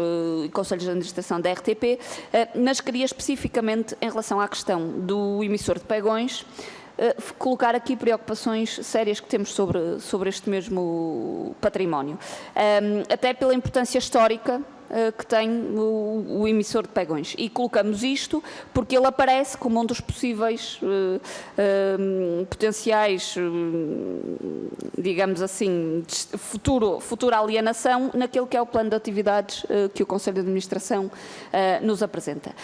e conselhos de administração da RTP, mas queria especificamente, em relação à questão do emissor de pregões, colocar aqui preocupações sérias que temos sobre este mesmo património, até pela importância histórica que tem o emissor de pregões. E colocamos isto porque ele aparece como um dos possíveis potenciais, digamos assim, futura alienação naquele que é o plano de atividades que o Conselho de Administração nos apresenta.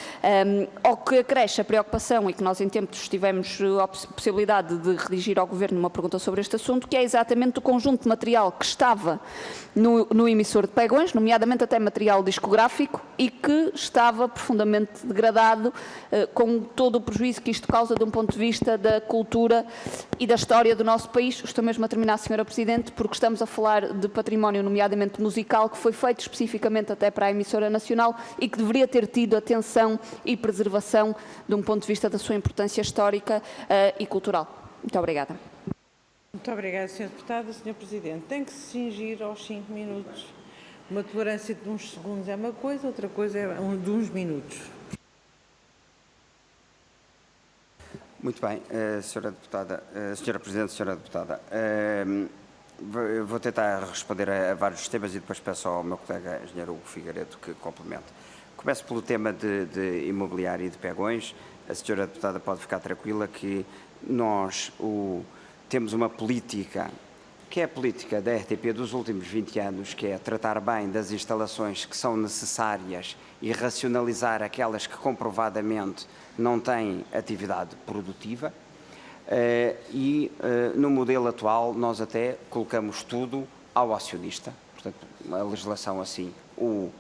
Ao que acresce a preocupação, e que nós em tempos tivemos a possibilidade de redigir ao Governo uma pergunta sobre este assunto, que é exatamente o conjunto de material que estava no emissor de pregões, nomeadamente até material discográfico, e que estava profundamente degradado, com todo o prejuízo que isto causa de um ponto de vista da cultura e da história do nosso país. Estou mesmo a terminar, Sra. Presidente, porque estamos a falar de património, nomeadamente musical, que foi feito especificamente até para a emissora nacional e que deveria ter tido atenção e preservação de um ponto de vista da sua importância histórica e cultural. Muito obrigada. Muito obrigada, Sra. Deputada. Sr. Presidente, tem que se cingir aos 5 minutos. Uma tolerância de uns segundos é uma coisa, outra coisa é de uns minutos. Muito bem, Sra. Deputada, Sra. Presidente, Sra. Deputada, vou tentar responder a vários temas e depois peço ao meu colega engenheiro Hugo Figueiredo que complemente. Começo pelo tema de imobiliário e de pregões. A Sra. Deputada pode ficar tranquila que nós temos uma política, que é a política da RTP dos últimos 20 anos, que é tratar bem das instalações que são necessárias e racionalizar aquelas que comprovadamente não têm atividade produtiva. No modelo atual nós até colocamos tudo ao acionista, portanto a legislação assim o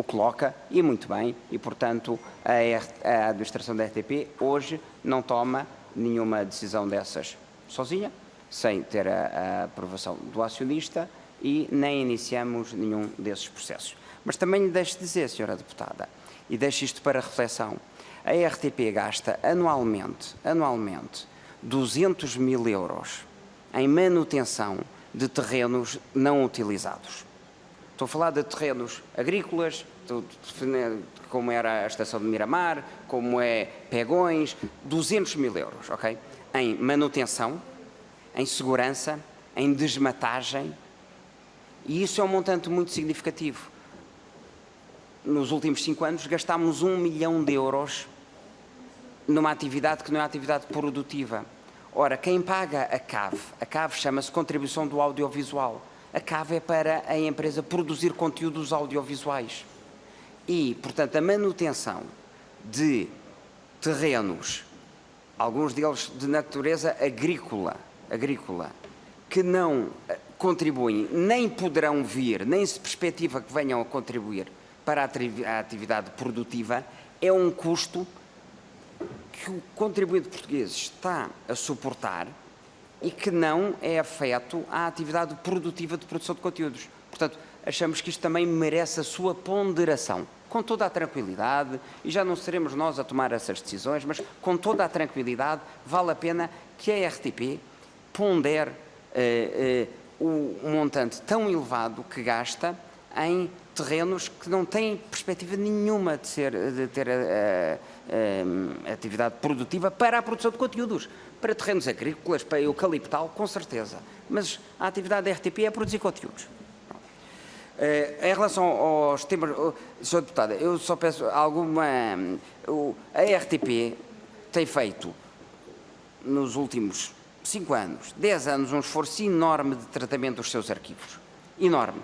coloca, e muito bem, e portanto a administração da RTP hoje não toma nenhuma decisão dessas sozinha, sem ter a aprovação do acionista, e nem iniciamos nenhum desses processos. Mas também lhe deixo dizer, Sra. Deputada, e deixo isto para reflexão, a RTP gasta anualmente 200 mil euros em manutenção de terrenos não utilizados. Estou a falar de terrenos agrícolas, como era a estação de Miramar, como é Pegões, 200 mil euros, ok? Em manutenção, em segurança, em desmatagem, e isso é um montante muito significativo. Nos últimos 5 anos gastámos 1 milhão de euros numa atividade que não é atividade produtiva. Ora, quem paga a CAV chama-se Contribuição do Audiovisual. A CAV é para a empresa produzir conteúdos audiovisuais. E, portanto, a manutenção de terrenos, alguns deles de natureza agrícola, que não contribuem, nem poderão vir, nem se perspectiva que venham a contribuir para a atividade produtiva, é um custo que o contribuinte português está a suportar e que não é afeto à atividade produtiva de produção de conteúdos. Portanto, achamos que isto também merece a sua ponderação, com toda a tranquilidade, e já não seremos nós a tomar essas decisões, mas com toda a tranquilidade, vale a pena que a RTP pondere o montante tão elevado que gasta em terrenos que não têm perspectiva nenhuma de ter atividade produtiva para a produção de conteúdos. Para terrenos agrícolas, para eucaliptal, com certeza. Mas a atividade da RTP é produzir conteúdos. Em relação aos temas, Sr. Deputada, eu só peço alguma... A RTP tem feito, nos últimos 5 anos, 10 anos, um esforço enorme de tratamento dos seus arquivos. Enorme.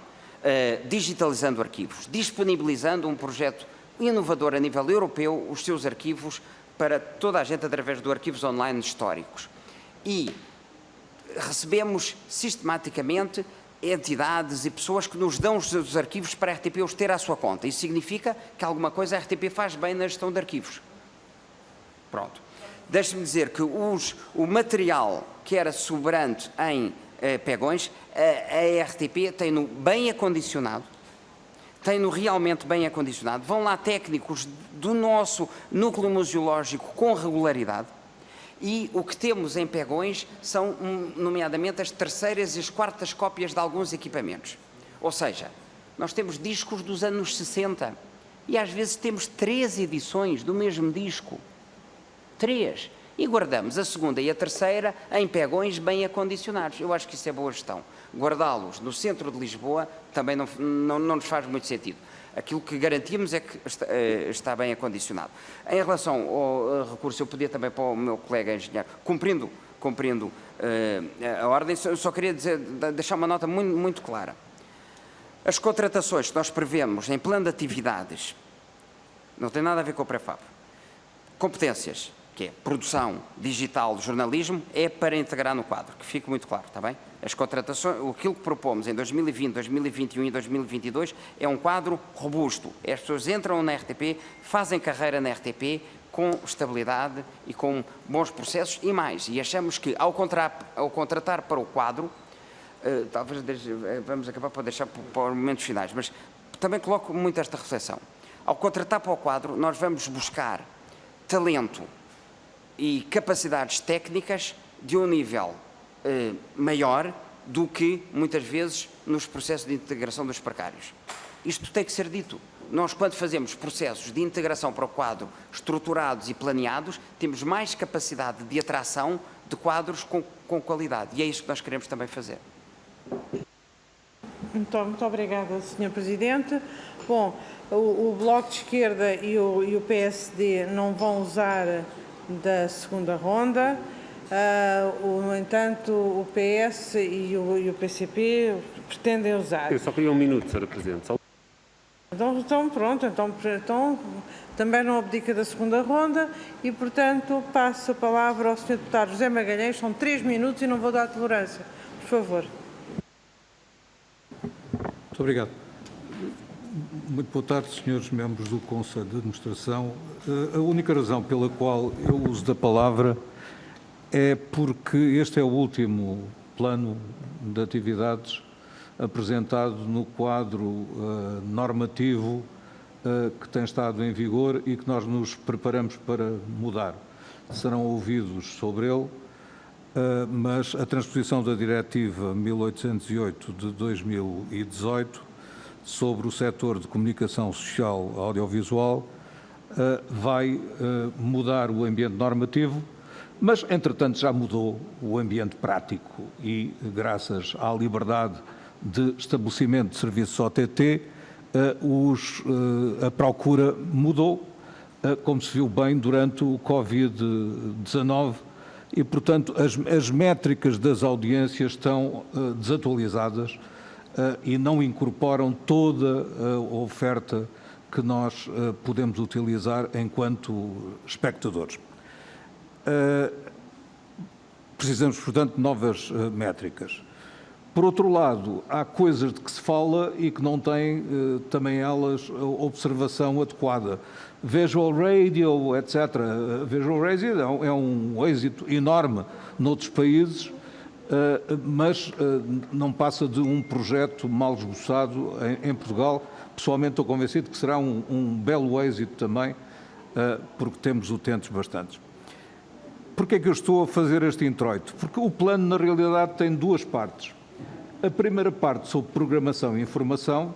Digitalizando arquivos, disponibilizando um projeto inovador a nível europeu, os seus arquivos, para toda a gente através de arquivos online históricos. E recebemos sistematicamente entidades e pessoas que nos dão os seus arquivos para a RTP os ter à sua conta. Isso significa que alguma coisa a RTP faz bem na gestão de arquivos. Pronto. Deixe-me dizer que o material que era sobrante em Pegões, a RTP tem-no bem acondicionado, tem-no realmente bem acondicionado. Vão lá técnicos do nosso núcleo museológico com regularidade. E o que temos em Pegões são, nomeadamente, as terceiras e as quartas cópias de alguns equipamentos. Ou seja, nós temos discos dos anos 60 e às vezes temos 3 edições do mesmo disco. 3. E guardamos a segunda e a terceira em Pegões bem acondicionados. Eu acho que isso é boa gestão. Guardá-los no centro de Lisboa também não nos faz muito sentido. Aquilo que garantimos é que está bem acondicionado. Em relação ao recurso, eu podia também para o meu colega engenheiro, cumprindo a ordem, eu só queria deixar uma nota muito clara. As contratações que nós prevemos em plano de atividades não tem nada a ver com o pré-fab. Competências, que é produção digital, jornalismo, é para integrar no quadro, que fique muito claro, está bem? As contratações, aquilo que propomos em 2020, 2021 e 2022 é um quadro robusto. As pessoas entram na RTP, fazem carreira na RTP com estabilidade e com bons processos e mais. E achamos que ao contratar para o quadro, talvez vamos acabar por deixar para os momentos finais, mas também coloco muito esta reflexão. Ao contratar para o quadro, nós vamos buscar talento e capacidades técnicas de um nível maior do que, muitas vezes, nos processos de integração dos precários. Isto tem que ser dito. Nós, quando fazemos processos de integração para o quadro estruturados e planeados, temos mais capacidade de atração de quadros com qualidade. E é isso que nós queremos também fazer. Muito obrigada, Sr. Presidente. Bom, o Bloco de Esquerda e o PSD não vão usar da segunda ronda. No entanto, o PS e o PCP pretendem usar. Eu só queria 1 minuto, Sra. Presidente. Então pronto, então também não abdica da segunda ronda e, portanto, passo a palavra ao Sr. Deputado José Magalhães. São 3 minutos e não vou dar tolerância. Por favor. Muito obrigado. Muito boa tarde, senhores membros do Conselho de Administração. A única razão pela qual eu uso da palavra é porque este é o último plano de atividades apresentado no quadro normativo que tem estado em vigor e que nós nos preparamos para mudar. Serão ouvidos sobre ele, mas a transposição da Diretiva 1808 de 2018 sobre o setor de comunicação social audiovisual vai mudar o ambiente normativo, mas, entretanto, já mudou o ambiente prático e, graças à liberdade de estabelecimento de serviços OTT, a procura mudou, como se viu bem durante o Covid-19, e, portanto, as métricas das audiências estão desatualizadas e não incorporam toda a oferta que nós podemos utilizar enquanto espectadores. Precisamos, portanto, de novas métricas. Por outro lado, há coisas de que se fala e que não têm também elas observação adequada. Visual Radio, etc. Visual Radio é um êxito enorme noutros países, mas não passa de um projeto mal esboçado em Portugal. Pessoalmente estou convencido que será um belo êxito também, porque temos utentes bastantes. Porquê é que eu estou a fazer este introito? Porque o plano, na realidade, tem duas partes. A primeira parte sobre programação e informação,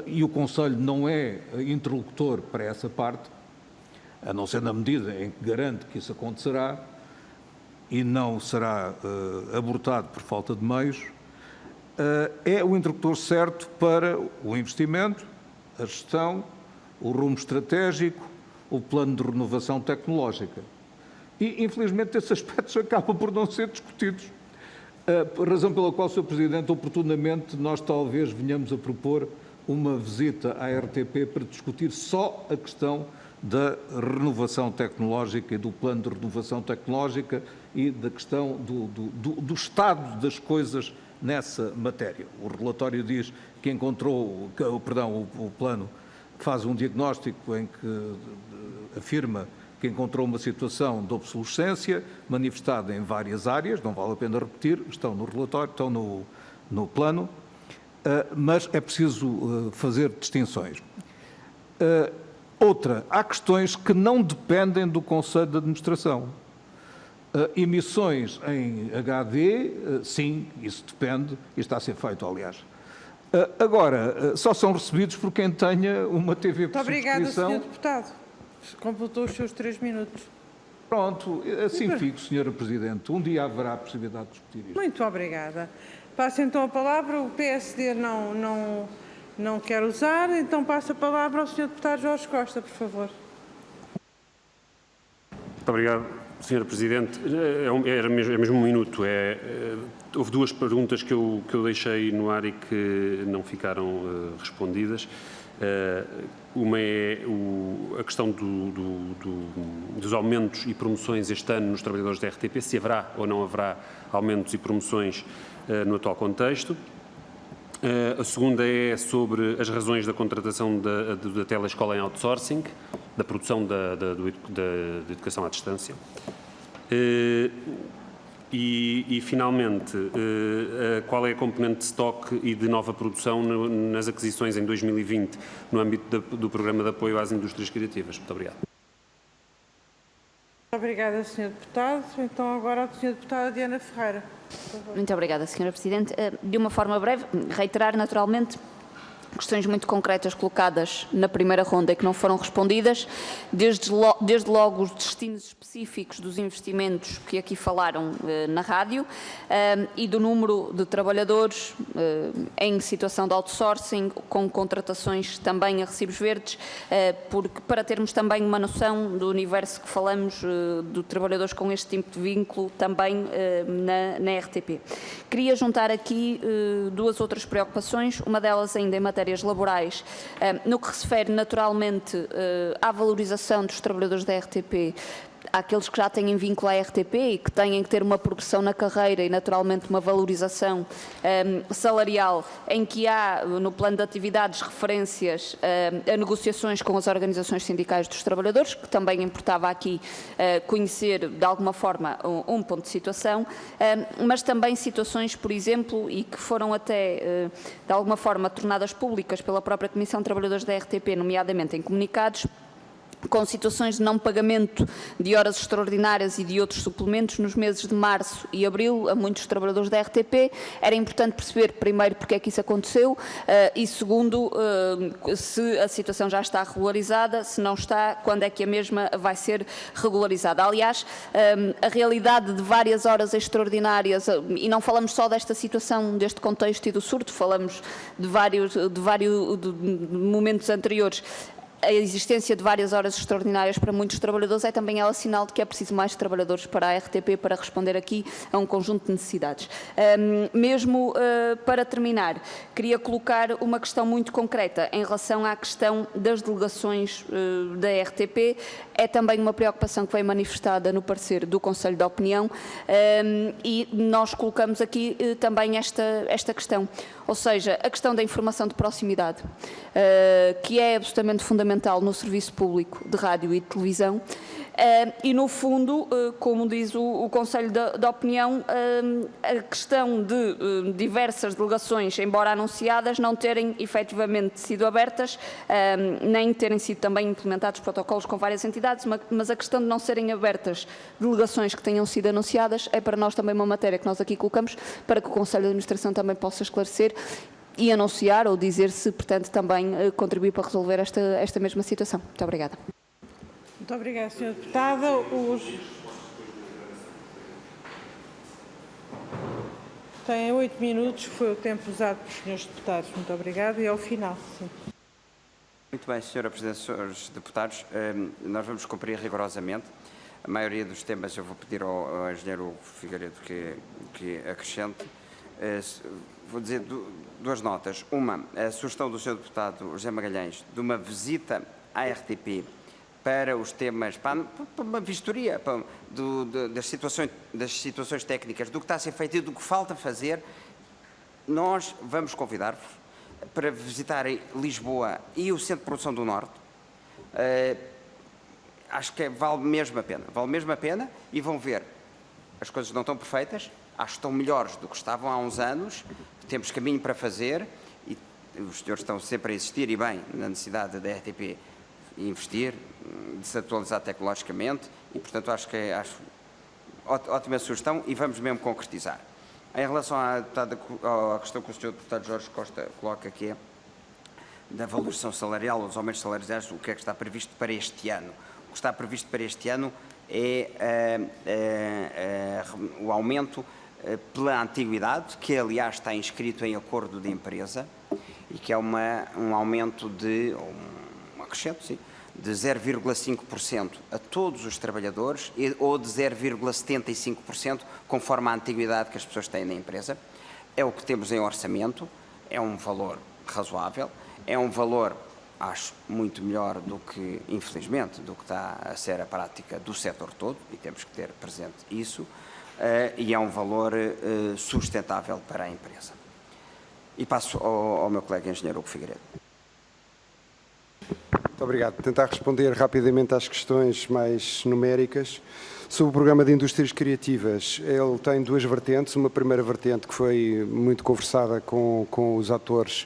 e o Conselho não é interlocutor para essa parte, a não ser na medida em que garante que isso acontecerá e não será abortado por falta de meios, é o interlocutor certo para o investimento, a gestão, o rumo estratégico, o plano de renovação tecnológica. E, infelizmente, esses aspectos acabam por não ser discutidos. A razão pela qual, Sr. Presidente, oportunamente, nós talvez venhamos a propor uma visita à RTP para discutir só a questão da renovação tecnológica e do plano de renovação tecnológica e da questão do estado das coisas nessa matéria. O relatório diz que encontrou, o plano faz um diagnóstico em que afirma que encontrou uma situação de obsolescência manifestada em várias áreas, não vale a pena repetir, estão no relatório, estão no plano, mas é preciso fazer distinções. Outra, há questões que não dependem do Conselho de Administração. Emissões em HD, sim, isso depende, e está a ser feito, aliás. Agora, só são recebidos por quem tenha uma TV por subscrição. Muito obrigada, Sr. Deputado. Completou os seus 3 minutos. Pronto, assim fico, Sra. Presidente. Um dia haverá a possibilidade de discutir isto. Muito obrigada. Passo então a palavra. O PSD não quer usar, então passo a palavra ao Sr. Deputado Jorge Costa, por favor. Muito obrigado, Sra. Presidente. É mesmo um minuto. Houve duas perguntas que eu deixei no ar e que não ficaram respondidas. Uma é a questão dos aumentos e promoções este ano nos trabalhadores da RTP, se haverá ou não haverá aumentos e promoções no atual contexto. A segunda é sobre as razões da contratação da telescola em outsourcing, da produção da educação à distância. E, finalmente, qual é a componente de estoque e de nova produção nas aquisições em 2020 no âmbito do Programa de Apoio às Indústrias Criativas? Muito obrigado. Muito obrigada, Sr. Deputado. Então, agora a Sra. Deputada Diana Ferreira. Muito obrigada, Sra. Presidente. De uma forma breve, reiterar naturalmente questões muito concretas colocadas na primeira ronda e que não foram respondidas, desde logo os destinos específicos dos investimentos que aqui falaram na rádio e do número de trabalhadores em situação de outsourcing, com contratações também a recibos verdes, porque para termos também uma noção do universo que falamos de trabalhadores com este tipo de vínculo também na RTP. Queria juntar aqui duas outras preocupações, uma delas ainda em matérias laborais, no que se refere naturalmente à valorização dos trabalhadores da RTP, àqueles que já têm vínculo à RTP e que têm que ter uma progressão na carreira e naturalmente uma valorização salarial, em que há no plano de atividades referências a negociações com as organizações sindicais dos trabalhadores, que também importava aqui conhecer de alguma forma um ponto de situação, mas também situações, por exemplo, e que foram até de alguma forma tornadas públicas pela própria Comissão de Trabalhadores da RTP, nomeadamente em comunicados, com situações de não pagamento de horas extraordinárias e de outros suplementos nos meses de março e abril a muitos trabalhadores da RTP. Era importante perceber, primeiro, porque é que isso aconteceu e, segundo, se a situação já está regularizada, se não está, quando é que a mesma vai ser regularizada. Aliás, a realidade de várias horas extraordinárias, e não falamos só desta situação, deste contexto e do surto, falamos de vários momentos anteriores. a existência de várias horas extraordinárias para muitos trabalhadores é também ela sinal de que é preciso mais trabalhadores para a RTP para responder aqui a um conjunto de necessidades. Mesmo para terminar, queria colocar uma questão muito concreta em relação à questão das delegações da RTP. É também uma preocupação que veio manifestada no parecer do Conselho de Opinião e nós colocamos aqui também esta questão, ou seja, a questão da informação de proximidade, que é absolutamente fundamental no serviço público de rádio e de televisão. E, no fundo, como diz o Conselho de Opinião, a questão de diversas delegações, embora anunciadas, não terem efetivamente sido abertas, nem terem sido também implementados protocolos com várias entidades, mas a questão de não serem abertas delegações que tenham sido anunciadas é para nós também uma matéria que nós aqui colocamos, para que o Conselho de Administração também possa esclarecer e anunciar ou dizer se pretende também contribuir para resolver esta mesma situação. Muito obrigada. Muito obrigada, Sra. Deputada. Têm 8 minutos, que foi o tempo usado pelos senhores deputados. Muito obrigada. E ao final, sim. Muito bem, Sra. Presidente, senhores deputados, nós vamos cumprir rigorosamente. A maioria dos temas eu vou pedir ao engenheiro Figueiredo que acrescente. Vou dizer duas notas. Uma, a sugestão do Sr. Deputado José Magalhães de uma visita à RTP para os temas, para uma vistoria das situações técnicas, do que está a ser feito e do que falta fazer. Nós vamos convidar-vos para visitarem Lisboa e o Centro de Produção do Norte. Acho que vale mesmo a pena e vão ver, as coisas não estão perfeitas, acho que estão melhores do que estavam há uns anos, temos caminho para fazer e os senhores estão sempre a insistir, e bem, na necessidade da RTP investir, de se atualizar tecnologicamente e, portanto, acho ótima sugestão e vamos mesmo concretizar. Em relação à questão que o Sr. Deputado Jorge Costa coloca, que é da valorização salarial, os aumentos salariais, o que é que está previsto para este ano? O que está previsto para este ano é o aumento pela antiguidade, que aliás está inscrito em acordo de empresa e que é um aumento de, um acrescento, sim, de 0,5% a todos os trabalhadores ou de 0,75% conforme a antiguidade que as pessoas têm na empresa. É o que temos em orçamento, é um valor razoável, é um valor, acho, muito melhor do que, infelizmente, do que está a ser a prática do setor todo, e temos que ter presente isso, e é um valor sustentável para a empresa. E passo ao meu colega engenheiro Hugo Figueiredo. Muito obrigado. Vou tentar responder rapidamente às questões mais numéricas. Sobre o programa de indústrias criativas, ele tem duas vertentes. Uma primeira vertente que foi muito conversada com os atores,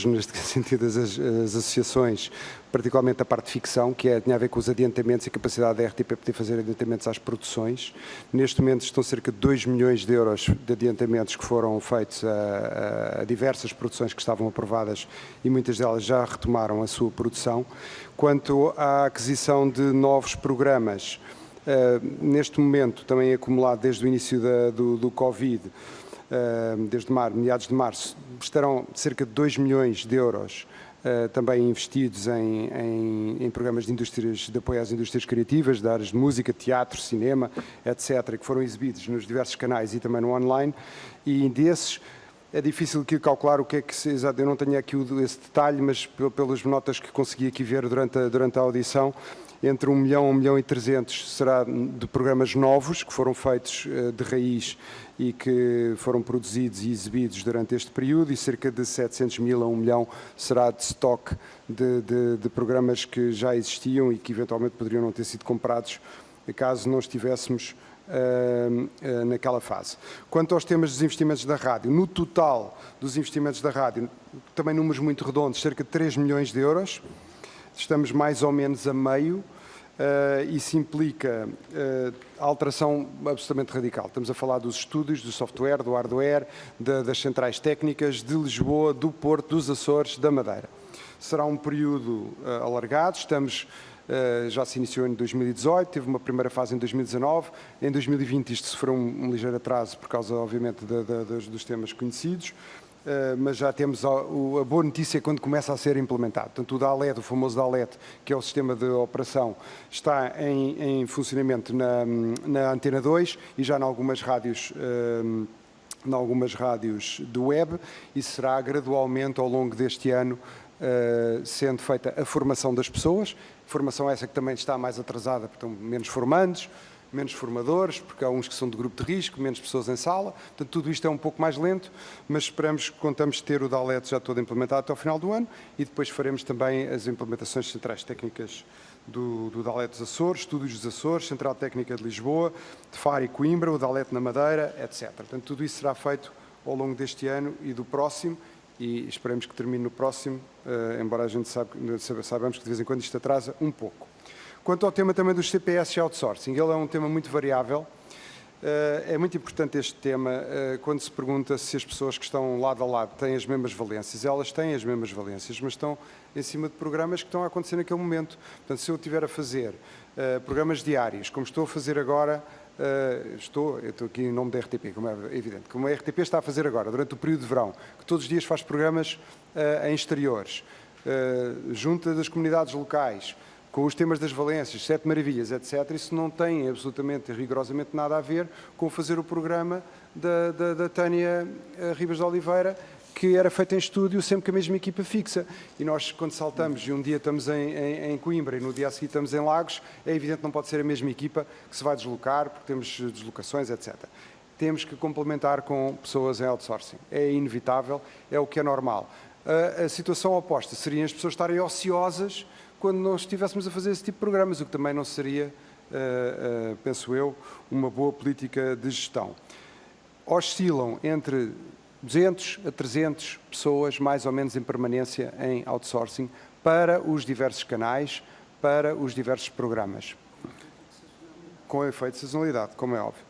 neste sentido as associações, particularmente a parte de ficção, que tinha a ver com os adiantamentos e a capacidade da RTP poder fazer adiantamentos às produções. Neste momento estão cerca de 2 milhões de euros de adiantamentos que foram feitos a diversas produções que estavam aprovadas e muitas delas já retomaram a sua produção. Quanto à aquisição de novos programas, neste momento, também acumulado desde o início do Covid, desde meados de março, estarão cerca de 2 milhões de euros também investidos em programas de apoio às indústrias criativas, de áreas de música, teatro, cinema, etc., que foram exibidos nos diversos canais e também no online. E desses, é difícil aqui calcular o que é que se... Eu não tenho aqui esse detalhe, mas pelas notas que consegui aqui ver durante a audição, entre 1 milhão e 1 milhão e 300 será de programas novos, que foram feitos de raiz e que foram produzidos e exibidos durante este período, e cerca de 700 mil a 1 milhão será de estoque de programas que já existiam e que eventualmente poderiam não ter sido comprados caso não estivéssemos naquela fase. Quanto aos temas dos investimentos da rádio, no total dos investimentos da rádio, também números muito redondos, cerca de 3 milhões de euros, estamos mais ou menos a meio. Isso implica alteração absolutamente radical. Estamos a falar dos estúdios, do software, do hardware, das centrais técnicas de Lisboa, do Porto, dos Açores, da Madeira. Será um período alargado, já se iniciou em 2018, teve uma primeira fase em 2019, em 2020 isto sofreu um ligeiro atraso por causa, obviamente, dos temas conhecidos. mas já temos a boa notícia quando começa a ser implementado. Portanto, o DALET, o famoso DALET, que é o sistema de operação, está em funcionamento na Antena 2 e já em algumas rádios do web, e será gradualmente ao longo deste ano sendo feita a formação das pessoas, formação essa que também está mais atrasada, porque estão menos formandos, menos formadores, porque há uns que são de grupo de risco, menos pessoas em sala, portanto tudo isto é um pouco mais lento, mas contamos ter o DALET já todo implementado até ao final do ano e depois faremos também as implementações de centrais técnicas do DALET dos Açores, Estúdios dos Açores, Central Técnica de Lisboa, de Faro e Coimbra, o DALET na Madeira, etc. Portanto, tudo isso será feito ao longo deste ano e do próximo, e esperemos que termine no próximo, embora a gente saibamos que de vez em quando isto atrasa um pouco. Quanto ao tema também dos CPS e outsourcing, ele é um tema muito variável. É muito importante este tema quando se pergunta se as pessoas que estão lado a lado têm as mesmas valências. Elas têm as mesmas valências, mas estão em cima de programas que estão a acontecer naquele momento. Portanto, se eu estiver a fazer programas diários, como estou a fazer agora, eu estou aqui em nome da RTP, como é evidente, como a RTP está a fazer agora, durante o período de verão, que todos os dias faz programas em exteriores, junta das comunidades locais, com os temas das valências, 7 maravilhas, etc., isso não tem absolutamente, rigorosamente nada a ver com fazer o programa da Tânia Ribas de Oliveira, que era feito em estúdio, sempre com a mesma equipa fixa. E nós, quando saltamos e um dia estamos em Coimbra e no dia a seguir estamos em Lagos, é evidente que não pode ser a mesma equipa que se vai deslocar, porque temos deslocações, etc. Temos que complementar com pessoas em outsourcing. É inevitável, é o que é normal. A situação oposta seria as pessoas estarem ociosas quando nós estivéssemos a fazer esse tipo de programas, o que também não seria, penso eu, uma boa política de gestão. Oscilam entre 200 a 300 pessoas, mais ou menos, em permanência em outsourcing, para os diversos canais, para os diversos programas. Com efeito de sazonalidade, como é óbvio.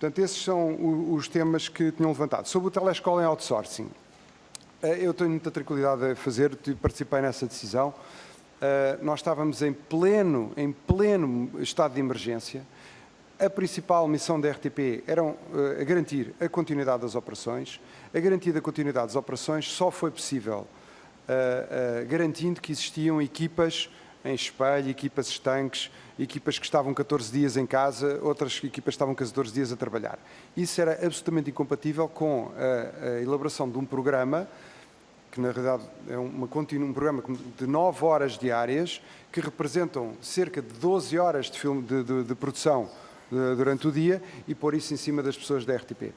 Portanto, esses são os temas que tinham levantado. Sobre o telescola em outsourcing, eu tenho muita tranquilidade a fazer, participei nessa decisão. Nós estávamos em pleno estado de emergência. A principal missão da RTP era a garantir a continuidade das operações. A garantia da continuidade das operações só foi possível garantindo que existiam equipas em espelho, equipas estanques, equipas que estavam 14 dias em casa, outras equipas que estavam 14 dias a trabalhar. Isso era absolutamente incompatível com a elaboração de um programa que na realidade é um programa de 9 horas diárias, que representam cerca de 12 horas de produção durante o dia, e pôr isso em cima das pessoas da RTP.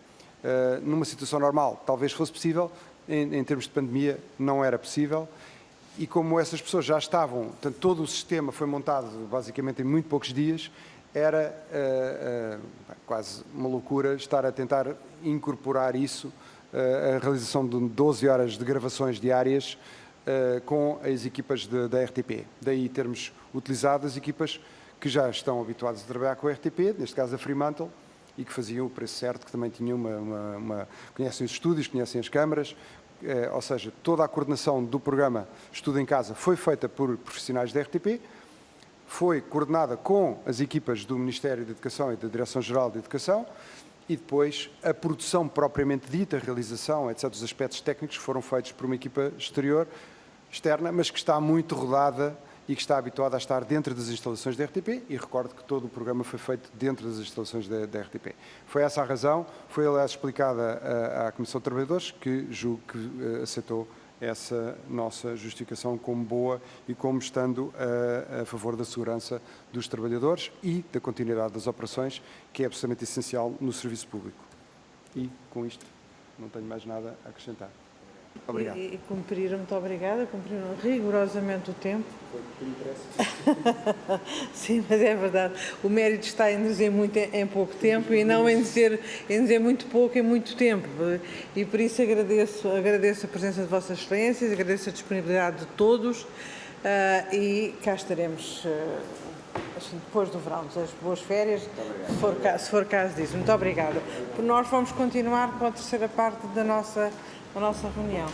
Numa situação normal talvez fosse possível, em termos de pandemia não era possível, e como essas pessoas já estavam, portanto, todo o sistema foi montado basicamente em muito poucos dias, era quase uma loucura estar a tentar incorporar isso, a realização de 12 horas de gravações diárias com as equipas da RTP. Daí termos utilizado as equipas que já estão habituadas a trabalhar com a RTP, neste caso a Fremantle, e que faziam o preço certo, que também tinham conhecem os estúdios, conhecem as câmaras, ou seja, toda a coordenação do programa Estudo em Casa foi feita por profissionais da RTP, foi coordenada com as equipas do Ministério da Educação e da Direção-Geral de Educação, e depois a produção propriamente dita, a realização, etc., os aspectos técnicos foram feitos por uma equipa externa, mas que está muito rodada e que está habituada a estar dentro das instalações da RTP, e recordo que todo o programa foi feito dentro das instalações da RTP. Foi essa a razão, foi aliás explicada à Comissão de Trabalhadores, que julgo que aceitou essa nossa justificação como boa e como estando a favor da segurança dos trabalhadores e da continuidade das operações, que é absolutamente essencial no serviço público. E, com isto, não tenho mais nada a acrescentar. Obrigado. E cumpriram, muito obrigada, cumpriram rigorosamente o tempo. Sim, mas é verdade. O mérito está em dizer muito em pouco tempo e não em dizer muito pouco em muito tempo. E por isso agradeço a presença de Vossas Excelências, agradeço a disponibilidade de todos e cá estaremos depois do verão. Desejo boas férias, se for caso disso. Muito obrigada. Nós vamos continuar com a terceira parte da nossa reunião.